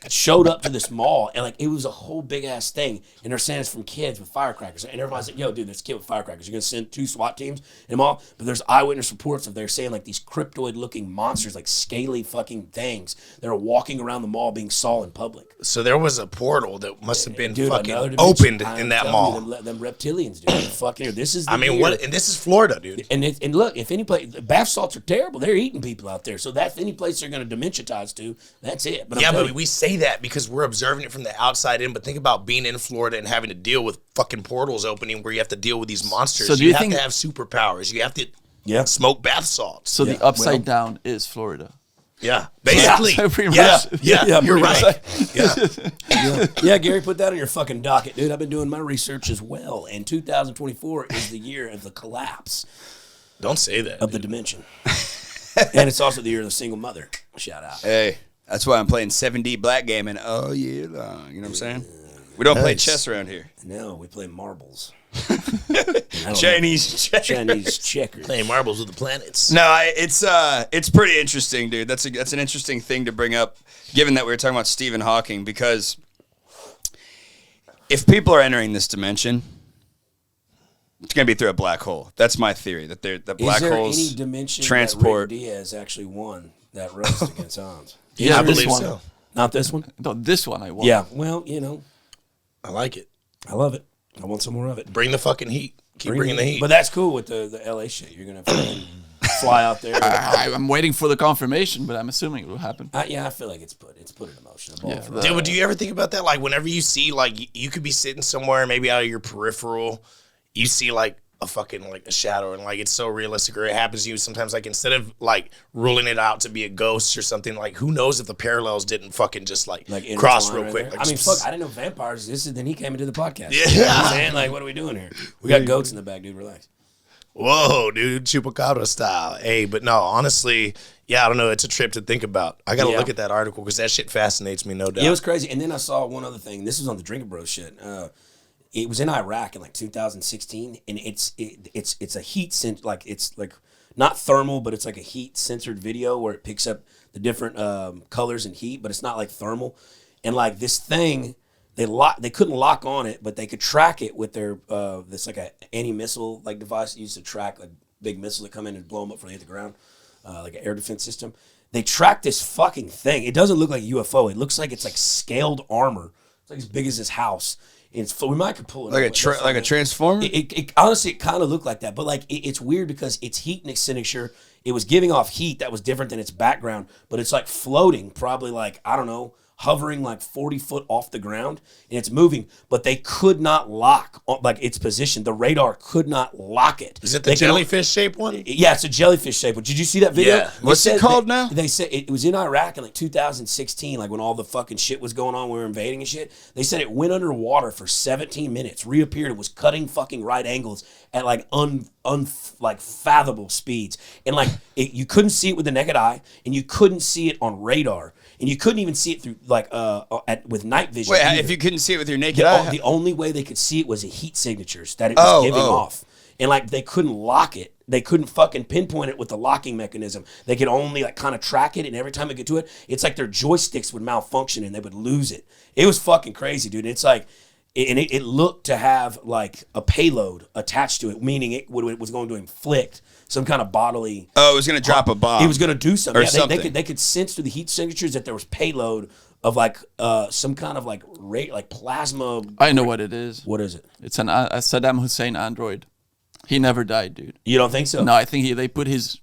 showed up to this mall, and like it was a whole big ass thing. And they're saying it's from kids with firecrackers, and everybody's like, "Yo, dude, this kid with firecrackers. You're gonna send 2 SWAT teams in the mall?" But there's eyewitness reports of they're saying like these cryptoid-looking monsters, like scaly fucking things, that are walking around the mall being saw in public. So there was a portal that must have been Dude, fucking another dimension. opened I'm in that telling you, mall. them reptilians, dude. Fucking, this is. The I mean, year. what? And this is Florida, dude. And look, if any place, bath salts are terrible. They're eating people out there. So that's any place they're going to dementiatize to. That's it. But I'm Yeah, telling but we say that because we're observing it from the outside in. But think about being in Florida and having to deal with fucking portals opening where you have to deal with these monsters. So do you you have think- to have superpowers. You have to Yeah. smoke bath salts. so Yeah, the upside well- down is Florida. Yeah, basically. So pretty Yeah, much. yeah, you're pretty right. Yeah. yeah, Gary, put that on your fucking docket, dude. I've been doing my research as well. And 2024 is the year of the collapse Don't say that. of the dimension. And it's also the year of the single mother. Shout out. Hey, That's why I'm playing 7D black gaming all year long. You know what I'm saying? We don't play chess around here. No, we play marbles. Chinese checkers. Chinese checkers. Playing marbles with the planets. No, it's pretty interesting, dude. That's an interesting thing to bring up, given that we were talking about Stephen Hawking, because if people are entering this dimension, it's gonna be through a black hole. That's my theory. That black holes any dimension transport. that Ric Diaz actually won that roast against Hans? Yeah, I this believe one. so. Not this one. No, this one I won. Yeah. Well, you know, I like it. I love it. I want some more of it. Bring the fucking heat. Keep bringing the heat. But that's cool with the LA shit. You're gonna fucking fly out there. I'm waiting for the confirmation, but I'm assuming it will happen. Yeah, I feel like it's put in motion. Yeah, Dude, but do you ever think about that? Like, whenever you see, like, you could be sitting somewhere, maybe out of your peripheral, you see, like, a fucking, like, a shadow, and, like, it's so realistic, or it happens to you sometimes, like, instead of, like, ruling it out to be a ghost or something, like, who knows if the parallels didn't fucking just, like cross real right quick. there. Like, I mean, fuck, I didn't know vampires existed. Then he came into the podcast. Yeah. You know what I'm saying? Like, what are we doing here? We got goats in the back, dude. Relax. Whoa, dude, chupacabra style. Hey, but no, honestly, yeah, I don't know. It's a trip to think about. I got to look at that article because that shit fascinates me, no doubt. Yeah, it was crazy. And then I saw one other thing. This was on the Drinking Bros shit. It was in Iraq in like 2016, and it's a heat like it's like not thermal, but it's like a heat censored video where it picks up the different colors and heat, but it's not like thermal. And like this thing, they couldn't lock on it, but they could track it with their this like a anti-missile like device used to track like big missiles that come in and blow them up before they hit the ground, like an air defense system. They track this fucking thing. It doesn't look like a UFO. It looks like it's like scaled armor. It's like as big as this house. We might could pull it Like a transformer? It honestly, it kind of looked like that, but like it's weird because its heat signature, it was giving off heat that was different than its background, but it's like floating, probably like, I don't know, hovering like 40 foot off the ground, and it's moving, but they could not lock like its position. The radar could not lock it. Is it the jellyfish shaped one? Yeah, it's a jellyfish shape. But did you see that video? Yeah. What's it called now? They said it was in Iraq in like 2016, like when all the fucking shit was going on, we were invading and shit. They said it went underwater for 17 minutes, reappeared, it was cutting fucking right angles at like like fathomable speeds, and like you couldn't see it with the naked eye, and you couldn't see it on radar. And you couldn't even see it through like with night vision. Wait, either. if you couldn't see it with your naked eye? The only way they could see it was the heat signatures that it was giving off. And like they couldn't lock it. They couldn't fucking pinpoint it with the locking mechanism. They could only like kind of track it, and every time they get to it, it's like their joysticks would malfunction and they would lose it. It was fucking crazy, dude. It's like it looked to have like a payload attached to it, meaning it was going to inflict some kind of bodily. Oh, it was going to drop a bomb. He was going to do something. Or Yeah, something. They could sense through the heat signatures that there was payload of like some kind of like plasma. I know what it is. What is it? It's a Saddam Hussein android. He never died, dude. You don't think so? No, I think they put his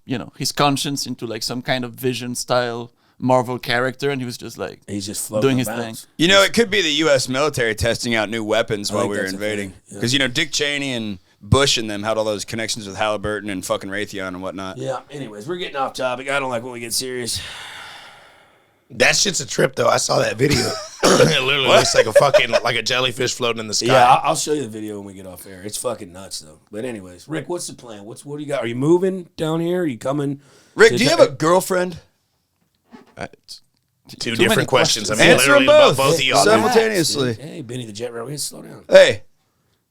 conscience into like some kind of Vision style Marvel character, and he was just like He's just floating doing his around. thing. You know, it could be the U.S. military testing out new weapons while think we were that's a invading. thing, yeah. Because, you know, Dick Cheney and Bush and them had all those connections with Halliburton and fucking Raytheon and whatnot. Yeah. Anyways, we're getting off topic. I don't like when we get serious. That shit's a trip, though. I saw that video. It literally looks like a fucking like a jellyfish floating in the sky. Yeah, I'll show you the video when we get off air. It's fucking nuts though. But anyways, Rick, what's the plan? What do you got? Are you moving down here? Are you coming? Rick, do you have a girlfriend? Two many different questions. I mean, Answer literally them both. both of you. Simultaneously. Hey, Benny the Jet Railway, slow down. Hey,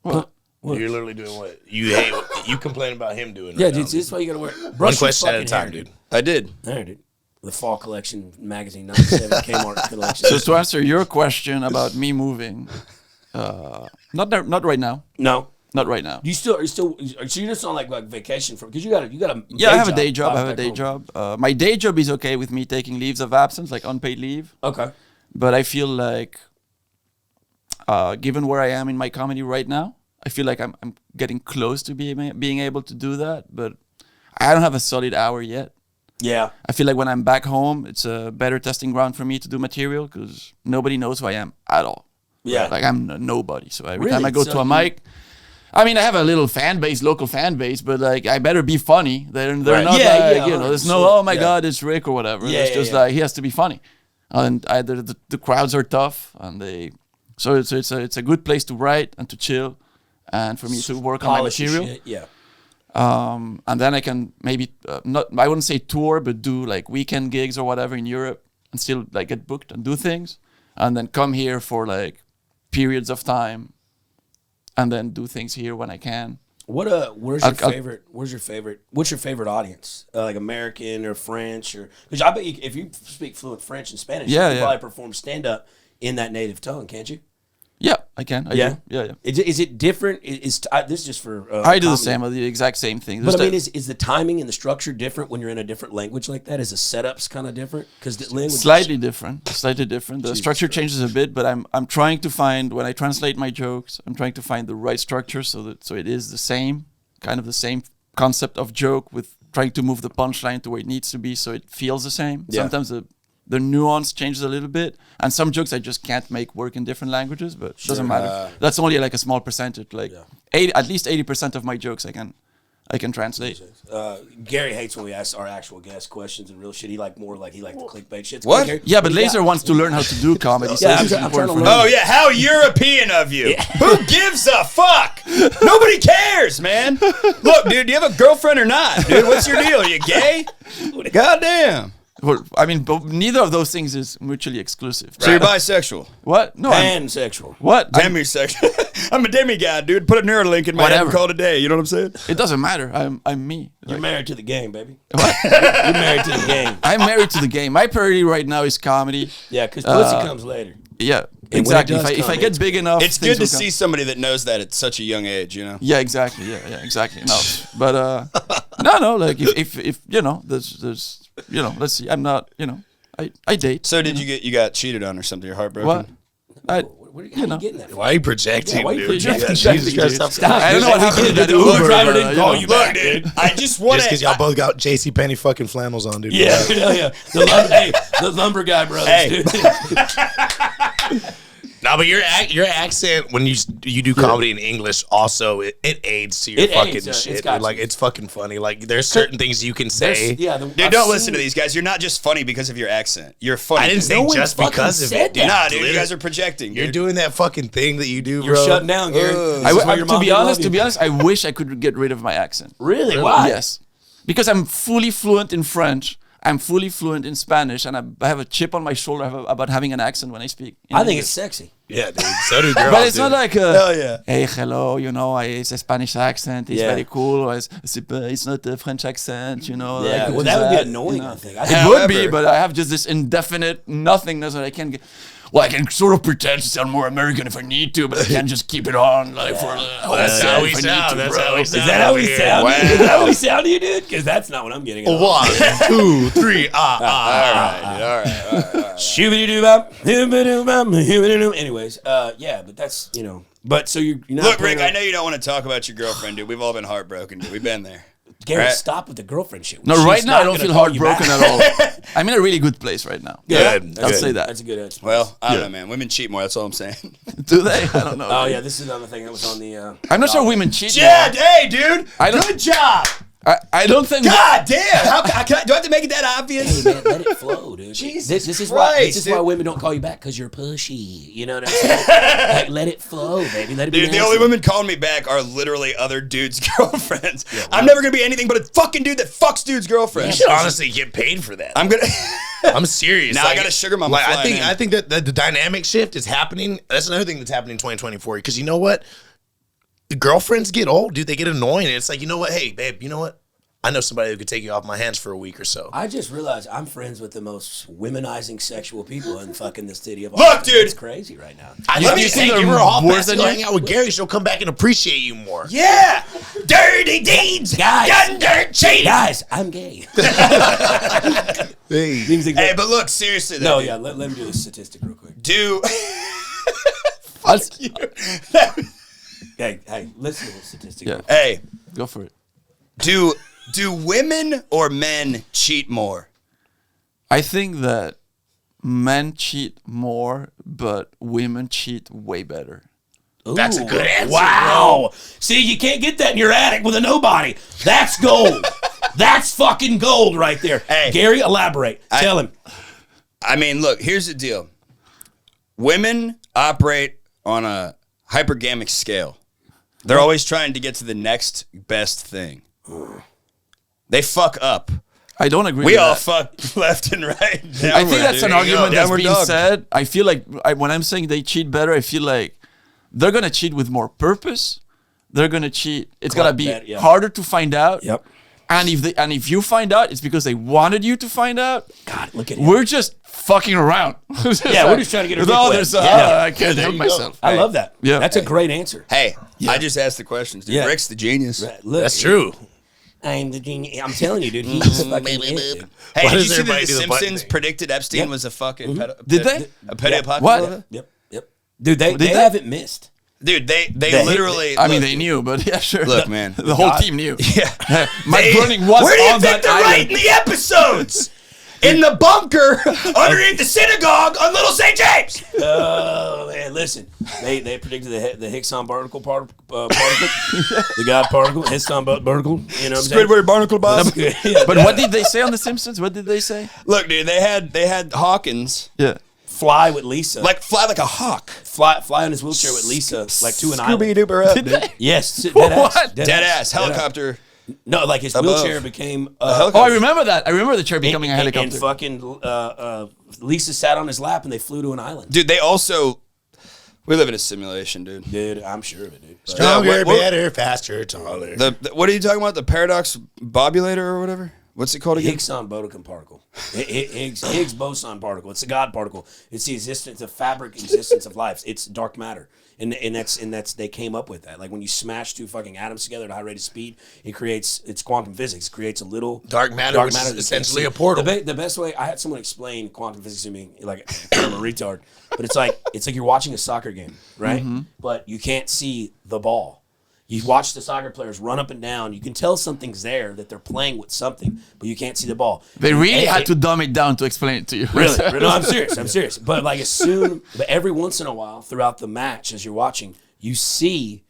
What? You're literally doing what you hate. You complain about him doing. Yeah, right dude, now. this is why you gotta wear. One Brush your question at a fucking time, hair, dude. I did. All right, dude. The Fall Collection magazine, 97 Kmart collection. So to answer your question about me moving, not right now. No. Not right now. Are you still so you're just on like vacation from because you got a Yeah, I have a day job. I have a back day home. job. My day job is okay with me taking leaves of absence, like unpaid leave. Okay. But I feel like, given where I am in my comedy right now, I feel like I'm getting close to being able to do that. But I don't have a solid hour yet. Yeah. I feel like when I'm back home, it's a better testing ground for me to do material because nobody knows who I am at all. Yeah. Like I'm nobody. So every Really? time I go So to a you- mic, I mean, I have a little fan base, local fan base, but like I better be funny. They're Right. not Yeah, like, yeah, there's no, 100%. oh my Yeah. God, it's Rick or whatever. Yeah, It's yeah, just yeah. like he has to be funny. And either the crowds are tough and so it's a good place to write and to chill and for me to work on my Polish your material. shit, yeah. And then I can maybe I wouldn't say tour, but do like weekend gigs or whatever in Europe. and still like get booked and do things, and then come here for like periods of time, and then do things here when I can. Where's your favorite? What's your favorite audience? Like American or French, or because I bet if you speak fluent French and Spanish, you can probably perform stand up in that native tongue, can't you? Yeah, I can. I do. Yeah. Is it different? This is just for. I do the exact same thing. But I mean, is the timing and the structure different when you're in a different language like that? Is the setups kind of different? Because the language slightly different. The structure changes a bit, but I'm trying to find, when I translate my jokes, I'm trying to find the right structure so it is the same, kind of the same concept of joke, with trying to move the punchline to where it needs to be so it feels the same. Yeah. Sometimes the nuance changes a little bit, and some jokes I just can't make work in different languages, but it doesn't matter. That's only like a small percentage. Like at least 80% of my jokes I can translate. Gary hates when we ask our actual guest questions and real shit. He like the clickbait shit. What? Yeah, but Lazer wants to learn how to do comedy. So I'm trying to learn. Oh yeah, how European of you. Who gives a fuck? Nobody cares, man. Look, dude, do you have a girlfriend or not? Dude, what's your deal? Are you gay? Goddamn. Well, I mean, but neither of those things is mutually exclusive. So you're bisexual? What? No, pansexual. What? Demisexual. I'm a demigod, dude. Put a Neuralink in my head and call it a day. You know what I'm saying? It doesn't matter. I'm me. You're married to the game, baby. What? You're married to the game. I'm married to the game. My priority right now is comedy. Yeah, because pussy comes later. Yeah, exactly. If I get big enough, it's good to see somebody that knows that at such a young age, you know. Yeah, exactly. Yeah, exactly. No, but no. Like if you know, there's let's see. I'm not. I date. So you got cheated on or something? You're heartbroken. What? What are you getting that? Why are you projecting, why are you dude? projecting? Jesus Christ, stop. I don't know what happened to that Uber driver didn't call you back, dude. I just want Just because y'all both got JCPenney fucking flannels on, dude. Yeah. The lumber guy brothers, dude. No, but your accent when you do comedy in English also it aids to your fucking shit. Dude. Like it's fucking funny. Like there's certain things you can say. Dude, don't listen to these guys. You're not just funny because of your accent. You're funny. I didn't say just because of it, dude. Nah, dude, you guys are projecting. You're doing that fucking thing that you do, bro. You're shutting down, Gary. To be honest, I wish I could get rid of my accent. Really? Why? Yes, because I'm fully fluent in French. I'm fully fluent in Spanish, and I have a chip on my shoulder about having an accent when I speak. I think it's sexy. Yeah, dude. So do girls. But it's not like hell yeah. Hey, hello, it's a Spanish accent. It's very cool. It's not a French accent, Yeah, like, well, that would be annoying, I think. It would be, but I have just this indefinite nothingness that I can't get. Well, I can sort of pretend to sound more American if I need to, but I can't just keep it on like for. That's how we sound. That's how we sound. Is that how we sound? Wow. Is that how we sound to you, dude? Because that's not what I'm getting. 1, 2, 3, All right. Anyways, but that's But so you're not. Look, Rick, I know you don't want to talk about your girlfriend, dude. We've all been heartbroken, dude. We've been there. Gary, stop with the girlfriend shit. No, She's right now not I don't gonna feel call you heartbroken back. at all. I'm in a really good place right now. Good. I'll say that. That's a good answer. Well, I don't know, man. Women cheat more. That's all I'm saying. Do they? I don't know. Oh yeah, this is another thing that was on the. I'm not sure women cheat. Yeah, hey, dude. Good job. I don't think. God damn! Do I have to make it that obvious? Hey man, let it flow, dude. Jesus this is Christ, why women don't call you back, because you're pushy. You know what I'm saying? Like, let it flow, baby. Let it be. Dude, the nasty. only women calling me back are literally other dudes' girlfriends. I'm never gonna be anything but a fucking dude that fucks dudes' You girlfriends. should honestly get paid for that. I'm gonna. I'm serious. Now I got a sugar mama. Like, flying in. I think that the dynamic shift is happening. That's another thing that's happening in 2024. Because you know what? The girlfriends get old, dude. They get annoying. And it's like, you know what? Hey, babe, you know what? I know somebody who could take you off my hands for a week or so. I just realized I'm friends with the most womenizing sexual people in fucking the city of Look, Austin. dude. It's crazy right now. Let me you say, think give her they're a hall worse pass than to you? hang out with Gary. She'll come back and appreciate you more. Yeah, dirty deeds, Guys. done dirt cheating. Guys, I'm gay. Hey, but look, seriously, though, No, dude. yeah, let me do the statistic real quick. Do Hey, listen to the statistic. Yeah. real quick. hey, Go for it. do women or men cheat more? I think that men cheat more, but women cheat way better. That's a good answer. Wow. See, you can't get that in your attic with a nobody. That's gold. That's fucking gold right there. Hey. Gary, elaborate. Tell him. I mean, look, here's the deal. Women operate on a hypergamic scale. They're always trying to get to the next best thing. They fuck up I don't agree We with all that. fuck left and right. I think Downward, that's dude. an argument that's Downward being dog. said. I feel like when I'm saying they cheat better, I feel like they're gonna cheat with more purpose. They're gonna cheat. It's gonna be bet, yeah. harder to find out. Yep. And if you find out, it's because they wanted you to find out. God, look at him. We're just fucking around. Yeah, we're just trying to get our dick Oh, wet. there's Yeah. I can't There help you go. myself. I love that. Yeah. That's a great answer. Hey, I just asked the questions, dude. Yeah. Rick's the genius. Look, That's true. I'm the genius. I'm telling you, dude. He's fucking it, dude. Hey, Why did you does see that everybody the do the button Simpsons thing? predicted Epstein was a fucking Did they? a petty Yeah. apocalypse? What? Yep. Dude, they they? haven't missed. Dude, they They- literally. I mean, look, they knew, but yeah, sure. Look, man. The whole team knew. Yeah. Mike Burning was Where do you on think that they're island. writing the episodes? In the bunker underneath the synagogue on Little St. James. Oh man, listen. They predicted the Higson particle, the God particle, Higson particle. You know what I'm saying? Squidward barnacle boss. Yeah. But what did they say on The Simpsons? What did they say? Look, dude, they had Hawkins Yeah. Fly with Lisa. fly like a hawk. fly on his wheelchair with Lisa, like to an island. Dooper up, Did dude. they? Yes, dead What? ass. Dead ass helicopter. No, like his Above. wheelchair became helicopter. Oh, I remember that. I remember the chair becoming a And helicopter. fucking Lisa sat on his lap and they flew to an island. Dude, they also. We live in a simulation, dude. Dude, I'm sure of it, dude. But- Stronger, what- better, faster, taller. What are you talking about? The paradox bobulator or whatever? What's it called again? Higson boson particle. Higgs boson particle. It's a God particle. It's the existence, the fabric existence of life. It's dark matter, and that's they came up with that. Like when you smash two fucking atoms together at a high rate of speed, it's quantum physics. It creates a little Dark matter, which is that you can't essentially see. a portal. The best way I had someone explain quantum physics to me, like I'm a retard, but it's like you're watching a soccer game, right? But you can't see the ball. You watch the soccer players run up and down. You can tell something's there, that they're playing with something, but you can't see the ball. They really And- had to dumb it down to explain it to you. Really? No, I'm serious. But like but every once in a while throughout the match, as you're watching, you see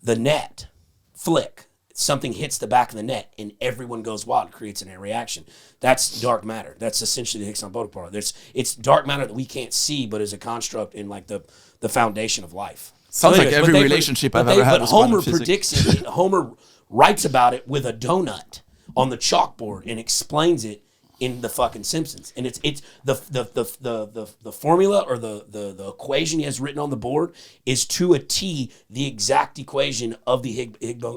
the net flick. Something hits the back of the net, and everyone goes wild. It creates an air reaction. That's dark matter. That's essentially the Higgs boson particle. It's dark matter that we can't see, but is a construct in like the foundation of life. Sounds like Anyways, every but relationship I've ever had But was Homer quantum physics. predicts it. Homer writes about it with a donut on the chalkboard and explains it in the fucking Simpsons. And it's the formula or the equation he has written on the board is to a T the exact equation of the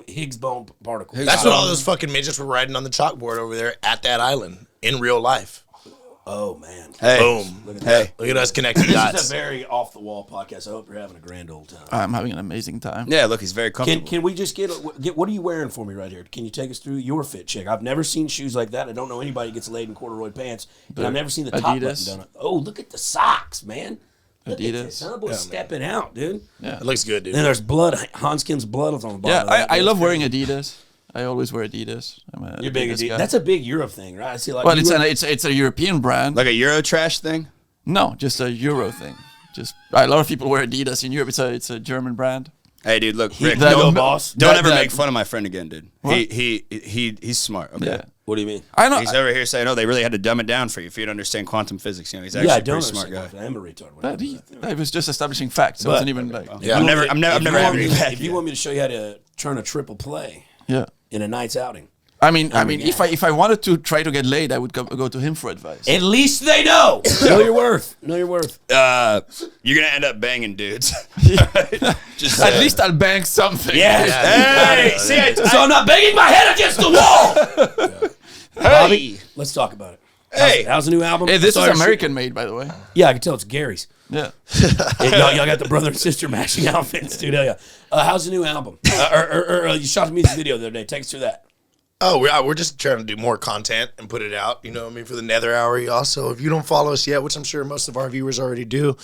Higgs boson particle. That's what all those fucking midgets were writing on the chalkboard over there at that island in real life. Oh man. Hey. Boom. Look at Hey. that. Look at us connecting This is dots. a very off the wall podcast. I hope you're having a grand old time. I'm having an amazing time. Yeah, look, he's very comfortable. Can we just get what are you wearing for me right here? Can you take us through your fit check? I've never seen shoes like that. I don't know anybody who gets laid in corduroy pants, and I've never seen the top Adidas. button done. Oh, look at the socks, man. Look at Adidas. this. Son of a boy stepping out, dude. It looks good, dude. Then there's blood. Hans Kim's blood on the bottom. Yeah, of that. I That's love crazy. wearing Adidas. I always wear Adidas. I'm a You're big Adidas Adidas. guy. That's a big Europe thing, right? I see like well, you it's a European brand. Like a Euro trash thing? No, just a Euro thing. Just a lot of people wear Adidas in Europe. It's a German brand. Hey, dude, look, Rick, that- go that- boss. don't that- ever that- make fun of my friend again, dude. He's smart. Okay. Yeah, What do you mean? I know. He's over here saying, "Oh, they really had to dumb it down for you to understand quantum physics." You know, he's actually Yeah, I a don't pretty smart guy. understand. I am a retard. when But I do that. I was just establishing facts. So it wasn't even like Yeah. I'm never having me, you back. If you want me to show you how to turn a triple play yeah. in a night's outing, I mean, if I wanted to try to get laid, I would go to him for advice. at least they know. Know your worth. Know your worth. You're gonna end up banging dudes. Just At least I'll bang something. Yes. Hey, see, So I'm not banging my head against the wall. Bobby, let's talk about it. Hey. How's the new album? Hey, this I is saw your American made, by the way. shit. Yeah, I can tell it's Gary's. Yeah. Hey, y'all got the brother and sister matching outfits, dude. Hell yeah. How's the new album? You shot the music video the other day. Take us through that. Oh, we're just trying to do more content and put it out, you know what I mean, for the Nether Hour. Also, if you don't follow us yet, which I'm sure most of our viewers already do,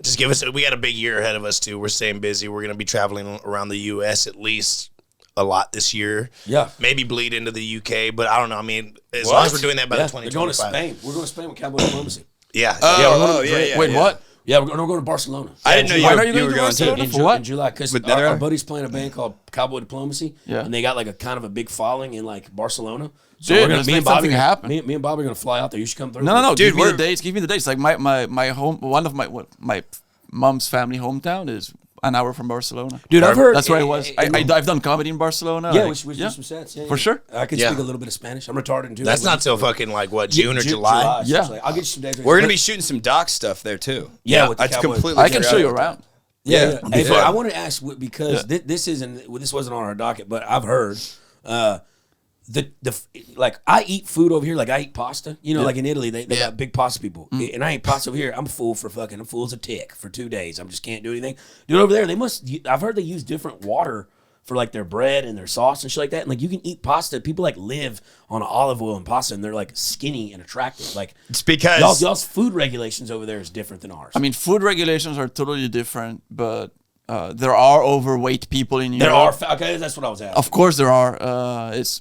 just give us, we got a big year ahead of us, too. We're staying busy. We're going to be traveling around the U.S. at least a lot this year. Yeah. Maybe bleed into the U.K., but I don't know. I mean, as long as we're doing that by Yeah, the they're going to 2025. Spain. We're going to Spain with Cowboy Diplomacy. Yeah. yeah. Wait, what? Yeah, we're going to Barcelona. I didn't know Why you, are you you going were to going Barcelona? to. In, For what? in July, because With our Netherlands? buddy's playing a band called Cowboy Diplomacy, Yeah. and they got like a kind of a big following in like Barcelona. So Dude, we're gonna let's make something happen. Me and Bobby are gonna fly out there. You should come through. No. Dude, Give me the we're- dates. Give me the dates. Like my home. One of my mom's family hometown is an hour from Barcelona. Dude, I've heard that's where I was. I've done comedy in Barcelona. Yeah, like, we do some sets. Yeah, for sure. I can speak a little bit of Spanish. I'm retarded too. That's not till fucking like what, June or July? Yeah. So I'll get you some days. We're gonna be shooting some doc stuff there too. Yeah, with the that's Cowboys. completely. I can show you forgot about around. Yeah. Hey, fun. but I want to ask because this wasn't on our docket, but I've heard like I eat food over here, like I eat pasta. You know, like in Italy, they got big pasta people, and I eat pasta over here. I'm full as a tick for 2 days. I just can't do anything. Dude, over there, I've heard they use different water for like their bread and their sauce and shit like that. And like you can eat pasta. People like live on olive oil and pasta, and they're like skinny and attractive. Like It's because y'all's food regulations over there is different than ours. I mean, food regulations are totally different, but there are overweight people in Europe. Okay, that's what I was asking. Of course, there are.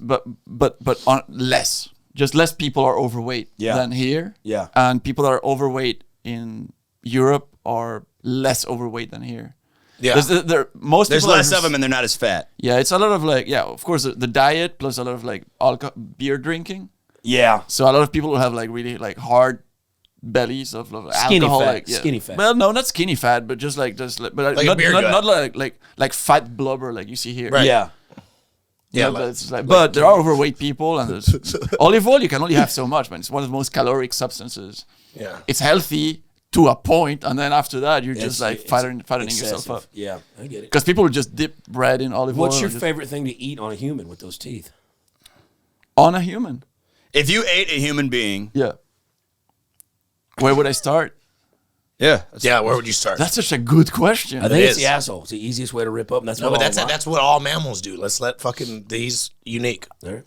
But on less. Just less people are overweight than here. Yeah. And people that are overweight in Europe are less overweight than here. Yeah. There's there's people less are, of them and they're not as fat. Yeah, it's a lot of like, of course, the diet plus a lot of like beer drinking. Yeah. So a lot of people will have like really like hard bellies of Skinny alcohol, fat, like, skinny fat. Well, no, not skinny fat, but just like but Like a beer gut. not like fat blubber like you see here. Right. Yeah. Yeah, But it's like, but there are overweight people, and there's olive oil. You can only have so much, man. It's one of the most caloric substances. Yeah. It's healthy to a point, and then after that, you're just like It's fattening excessive. yourself up. Yeah, I get it. Because people will just dip bread in olive oil. What's your and just- favorite thing to eat on a human with those teeth? on a human? If you ate a human being, Yeah. Where would I start? yeah, Yeah, where would you start? That's such a good question. I think It it's is. the asshole. It's the easiest way to rip up. And that's No, what but all that's what all mammals do. Let's let fucking these unique. There.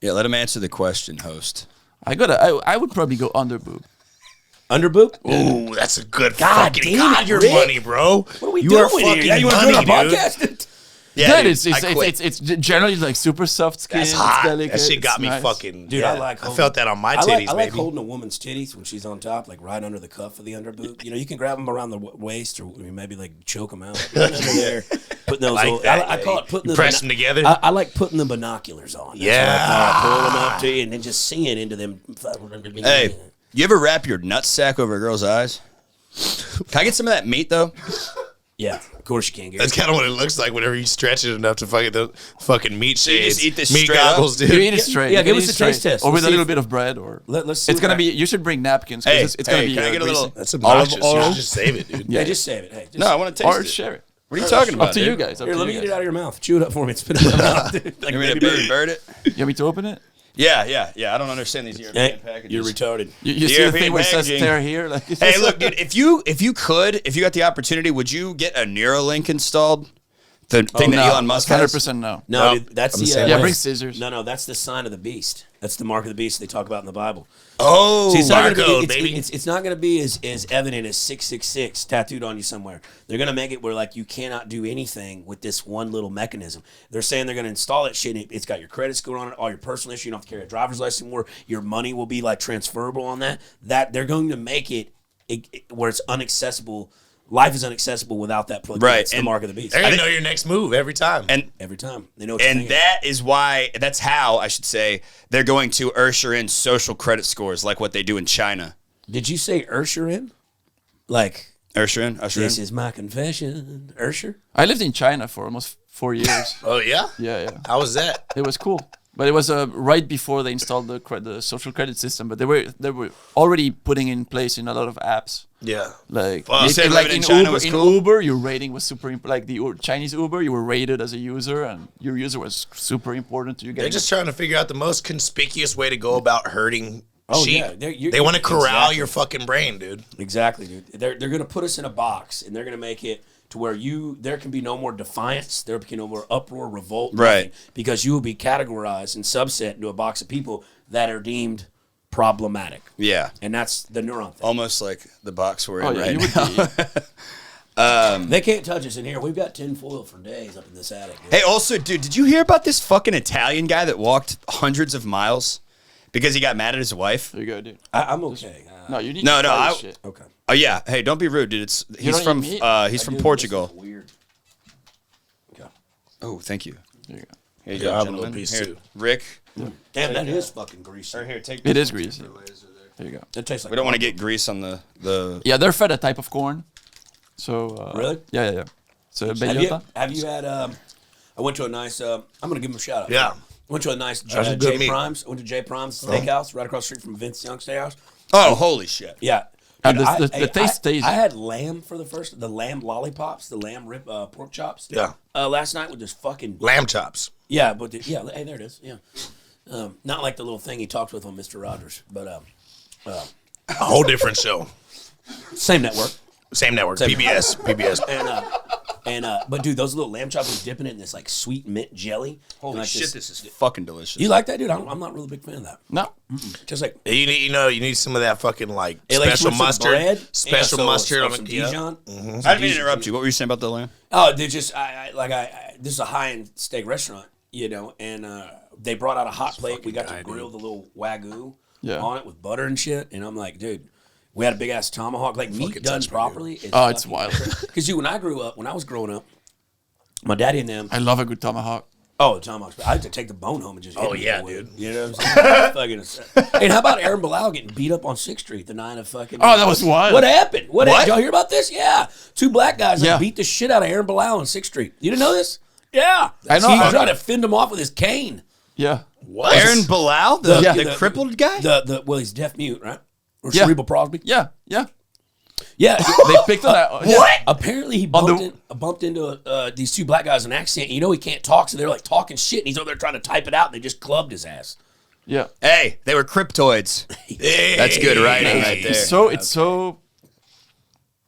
yeah. Let him answer the question, host. I would probably go under boob. Underboob? Ooh, that's a good God fucking. damn God, it, you're Rick. money, bro. What are we you doing are here? fucking Yeah, you want to do money, a dude. podcast? Yeah, Dude, dude, I quit. it's generally like super soft skin. That's it's hot. delicate, That shit got it's me nice. fucking. Dude, yeah, I like I holding- felt that on my I titties, like baby. holding a woman's titties when she's on top, like right under the cuff of the underboob. You know, you can grab them around the waist or maybe like choke them out. Right under there. Putting those Like little- that, I yeah. call it putting You the press them together? I like putting the binoculars on. That's Yeah. what I call it. Pull them up to you and then just seeing into them. Hey, you ever wrap your nutsack over a girl's eyes? Can I get some of that meat though? Yeah, of course you can. Gary. That's kind of what it looks like whenever you stretch it enough to fucking the fucking meat you shades. just eat this meat straight up? goggles, dude. You eat it straight. yeah, You give can us eat a it straight. taste test. Or with Let's a see little if- bit of bread, or Let's see it's gonna what be. You should bring napkins. 'Cause Hey, it's gonna be. can I get a little? That's obnoxious. You should just save it, dude. Yeah, just save it. Hey, just No, I want to taste Or it. share it. What are you talking about? Up to you dude? guys. Up Here, to let you me get guys. it out of your mouth. Chew it up for me. Spit it in my mouth. Dude. Like You ready baby to bird. bird it? You want me to open it? Yeah. I don't understand these European Hey, packages. you're retarded. You The see the European thing where it says packaging. "tear here"? Like, it's Hey, just- look, dude. If you got the opportunity, would you get a Neuralink installed? The thing that no, Elon Musk has. 100% no. No, No, dude, that's I'm the the same Yeah, way. bring scissors. No, that's the sign of the beast. That's the mark of the beast they talk about in the Bible. Oh, See, it's not barcode, gonna be, baby. it's not going to be as evident as 666 tattooed on you somewhere. They're going to make it where like you cannot do anything with this one little mechanism. They're saying they're going to install that shit. And it's got your credit score on it, all your personal issue. You don't have to carry a driver's license anymore. Your money will be like transferable on that. That they're going to make it where it's unaccessible. Life is inaccessible without that plug. Right, It's the and mark of the beast. They're gonna know your next move every time. and Every time they know. What you're and thinking. that is why. That's how I should say they're going to usher in social credit scores like what they do in China. Did you say Ursher in? Like Usher in. this is my confession, Ursher. I lived in China for almost 4 years. Oh yeah? Yeah. How was that? It was cool, but it was right before they installed the social credit system. But they were already putting in place in a lot of apps. Yeah. Like, Fuck. You said like living in China Uber, was in cool? Uber, your rating was super like the Chinese Uber. You were rated as a user, and your user was super important to you. They're just trying to figure out the most conspicuous way to go about hurting Oh, sheep. yeah. They want to corral Exactly. your fucking brain, dude. Exactly, dude. They're going to put us in a box, and they're going to make it to where there can be no more defiance, there can be no more uproar, revolt, Right. nothing, because you will be categorized and subset into a box of people that are deemed problematic, Yeah, and that's the neuron thing. almost like the box we're Oh in yeah, right you now. would be. They can't touch us in here. We've got tin foil for days up in this attic. Dude. Hey, also, dude, did you hear about this fucking Italian guy that walked hundreds of miles because he got mad at his wife? There you go, dude. I'm okay. No, you need No, to no, try this I- shit. Okay. Oh yeah, hey, don't be rude, dude. He's don't from eat meat? he's from Dude, Portugal. this is weird. Okay. Oh, thank you. There you go. Here you Yeah, go, I have a little gentlemen. piece, Here, too. Rick. Damn, that is fucking greasy. Or here, take. It is greasy. There you go. That tastes like We don't want to get grease on the. Yeah, they're fed a type of corn. So Really? Yeah. C'est Have Bellota. you had? I went to a nice. I'm gonna give him a shout out. Yeah. Went to a nice That's a good J meat. Primes. Went to J Primes Steakhouse right across the street from Vince Young Steakhouse. Oh, holy shit. Yeah. And Dude, the taste stays. I had lamb for the lamb lollipops, the lamb rib pork chops. Yeah. Last night with this fucking Lamb chops. yeah, but hey, there it is. Yeah, not like the little thing he talked with on Mr. Rogers, but A whole different show. same network. Same network. PBS. But dude, those little lamb chops, dipping it in this like sweet mint jelly. Holy like shit, this is fucking delicious. You like that, dude? I'm not really a big fan of that. No. Just like You need some of that fucking like it, like, special with some mustard. bread. Special Yeah, mustard on some the yeah. Dijon. I didn't mean to interrupt you. What were you saying about the lamb? Oh, they just this is a high end steak restaurant, and they brought out a hot plate. We got to grill the little wagyu on it with butter and shit, and I'm like, dude, we had a big ass tomahawk, like meat done properly. It's wild. Because when I was growing up, my daddy and them. I love a good tomahawk. Oh, the tomahawks! I had to take the bone home and just. Oh, hit it yeah, with it. dude. You know what I'm saying? Hey, how about Aaron Bilal getting beat up on 6th Street the night of fucking? Oh, that was wild. What happened? What? Did y'all hear about this? Yeah, 2 black guys Yeah. beat the shit out of Aaron Bilal on 6th Street. You didn't know this? Yeah, I know. He was trying to fend him off with his cane. Yeah. What? Aaron Bilal, the crippled guy? Well, he's deaf mute, right? Or Yeah. cerebral palsy. Yeah. Yeah. Yeah. They picked on that. What? Apparently, he the- bumped into these 2 black guys in an accent. You know, he can't talk, so they're like talking shit, and he's over there trying to type it out, and they just clubbed his ass. Yeah. Hey, they were cryptoids. That's good writing right there. It's so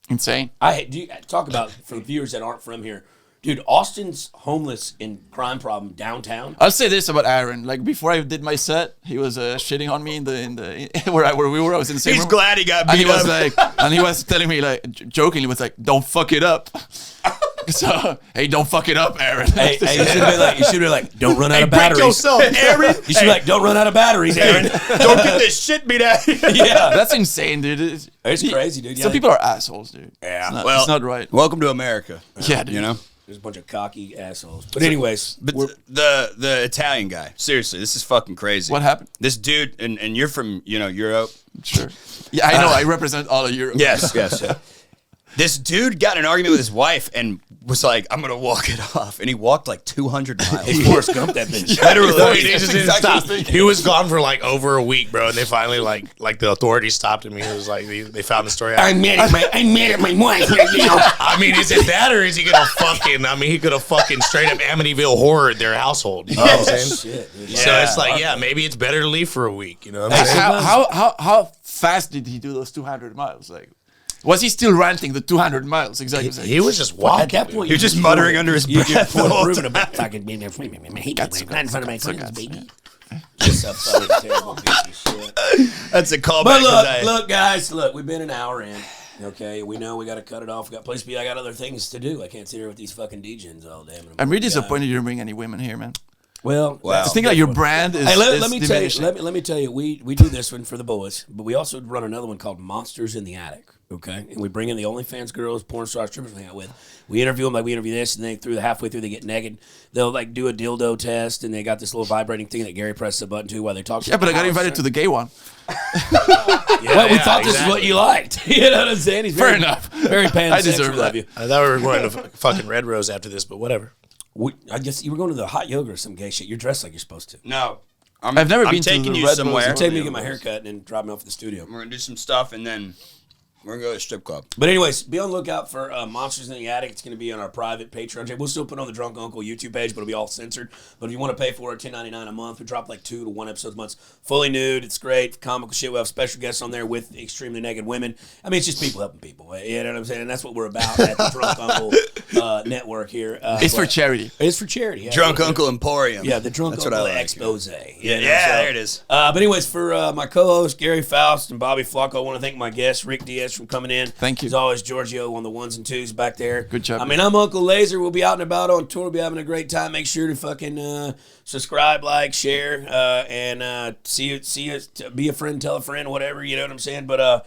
insane. Do you talk about for the viewers that aren't from here, dude? Austin's homeless and crime problem downtown. I'll say this about Aaron. Like before I did my set, he was shitting on me in the where we were. I was in the same He's room. glad he got And beat he was up. like, and he was telling me like jokingly, was like, "Don't fuck it up." So hey, don't fuck it up, Aaron. Hey, you should have been like, don't run out of Break batteries. yourself, Aaron. You should be like, don't run out of batteries, Aaron. Don't get this shit beat out. Yeah, That's insane, dude. it's crazy, dude. Some people are assholes, dude. Yeah. It's not, Well, it's not right. Welcome to America. Yeah, dude. You know? There's a bunch of cocky assholes. But anyways, But the Italian guy, seriously, this is fucking crazy. What happened? This dude, and you're from, Europe. Sure. Yeah, I know. I represent all of Europe. Yes. This dude got in an argument with his wife and was like, I'm going to walk it off. And he walked like 200 miles. he Forrest Gump that bitch. Literally. He just didn't stop. He was gone for like over a week, bro, and they finally like the authorities stopped him. He was like, they found the story out. I'm mad at my wife right now. I mean, is it that, or is he gonna fucking? I mean, he could have fucking straight up Amityville horrored their household. You know what I'm saying? Shit, dude. So it's like, yeah, maybe it's better to leave for a week. You know what I'm saying? How fast did he do those 200 miles? Like, was he still ranting the 200 miles? Exactly. He was just At walking. that point, You're just muttering under his you breath just the whole proving time. about fucking being there. He got right in front of my friends, baby. Just a fucking terrible piece of shit. That's a callback. But look, guys, we've been an hour in. Okay, we know we got to cut it off. We got place to be. I got other things to do. I can't sit here with these fucking DJs all day. I'm really disappointed you didn't bring any women here, man. Well, Wow. I think like your brand is. Hey, let is me tell you. diminishing. Let me tell you. We do this one for the boys, but we also run another one called Monsters in the Attic. Okay, and we bring in the OnlyFans girls, porn stars, strippers, we hang out with. We interview them like we interview this, and then halfway through they get naked. They'll like do a dildo test, and they got this little vibrating thing that Gary presses a button to while they talk. Yeah, but I got invited to the gay one. Well, we thought this is what you liked. You know what I'm saying? He's Fair very, enough. Very pansexual. I deserve that. of you. I thought we were going to fucking Red Rose after this, but whatever. I guess you were going to the hot yoga or some gay shit. You're dressed like you're supposed to. No. I've never I'm been to taking the you Red somewhere. Rose. Take me to get my haircut and then drop me off at the studio. We're going to do some stuff, and then we're going to go to a strip club. But anyways, be on the lookout for Monsters in the Attic. It's going to be on our private Patreon channel. We'll still put it on the Drunk Uncle YouTube page, but it'll be all censored. But if you want to pay for it, $10.99 a month. We drop like 2 to 1 episodes a month. Fully nude. It's great. Comical shit. We have special guests on there with extremely naked women. I mean, it's just people helping people. You know what I'm saying? And that's what we're about at the Drunk Uncle network here. It's for charity. It's for charity. Yeah. Drunk Uncle Emporium. Yeah, the Drunk That's what Uncle I like. expose. Yeah, there it is. But anyways, for my co-host Gary Faust and Bobby Flacco, I want to thank my guest Ric Diaz for coming in. Thank you. As always, Giorgio on the 1s and 2s back there. Good job. I mean, I'm Uncle Lazer. We'll be out and about on tour. We'll be having a great time. Make sure to fucking subscribe, like, share, and see you. Be a friend, tell a friend, whatever. You know what I'm saying? But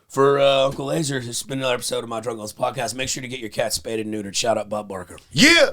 for Uncle Lazer, it's been another episode of my Drunk Uncle's podcast. Make sure to get your cat spayed and neutered. Shout out Bob Barker. Yeah.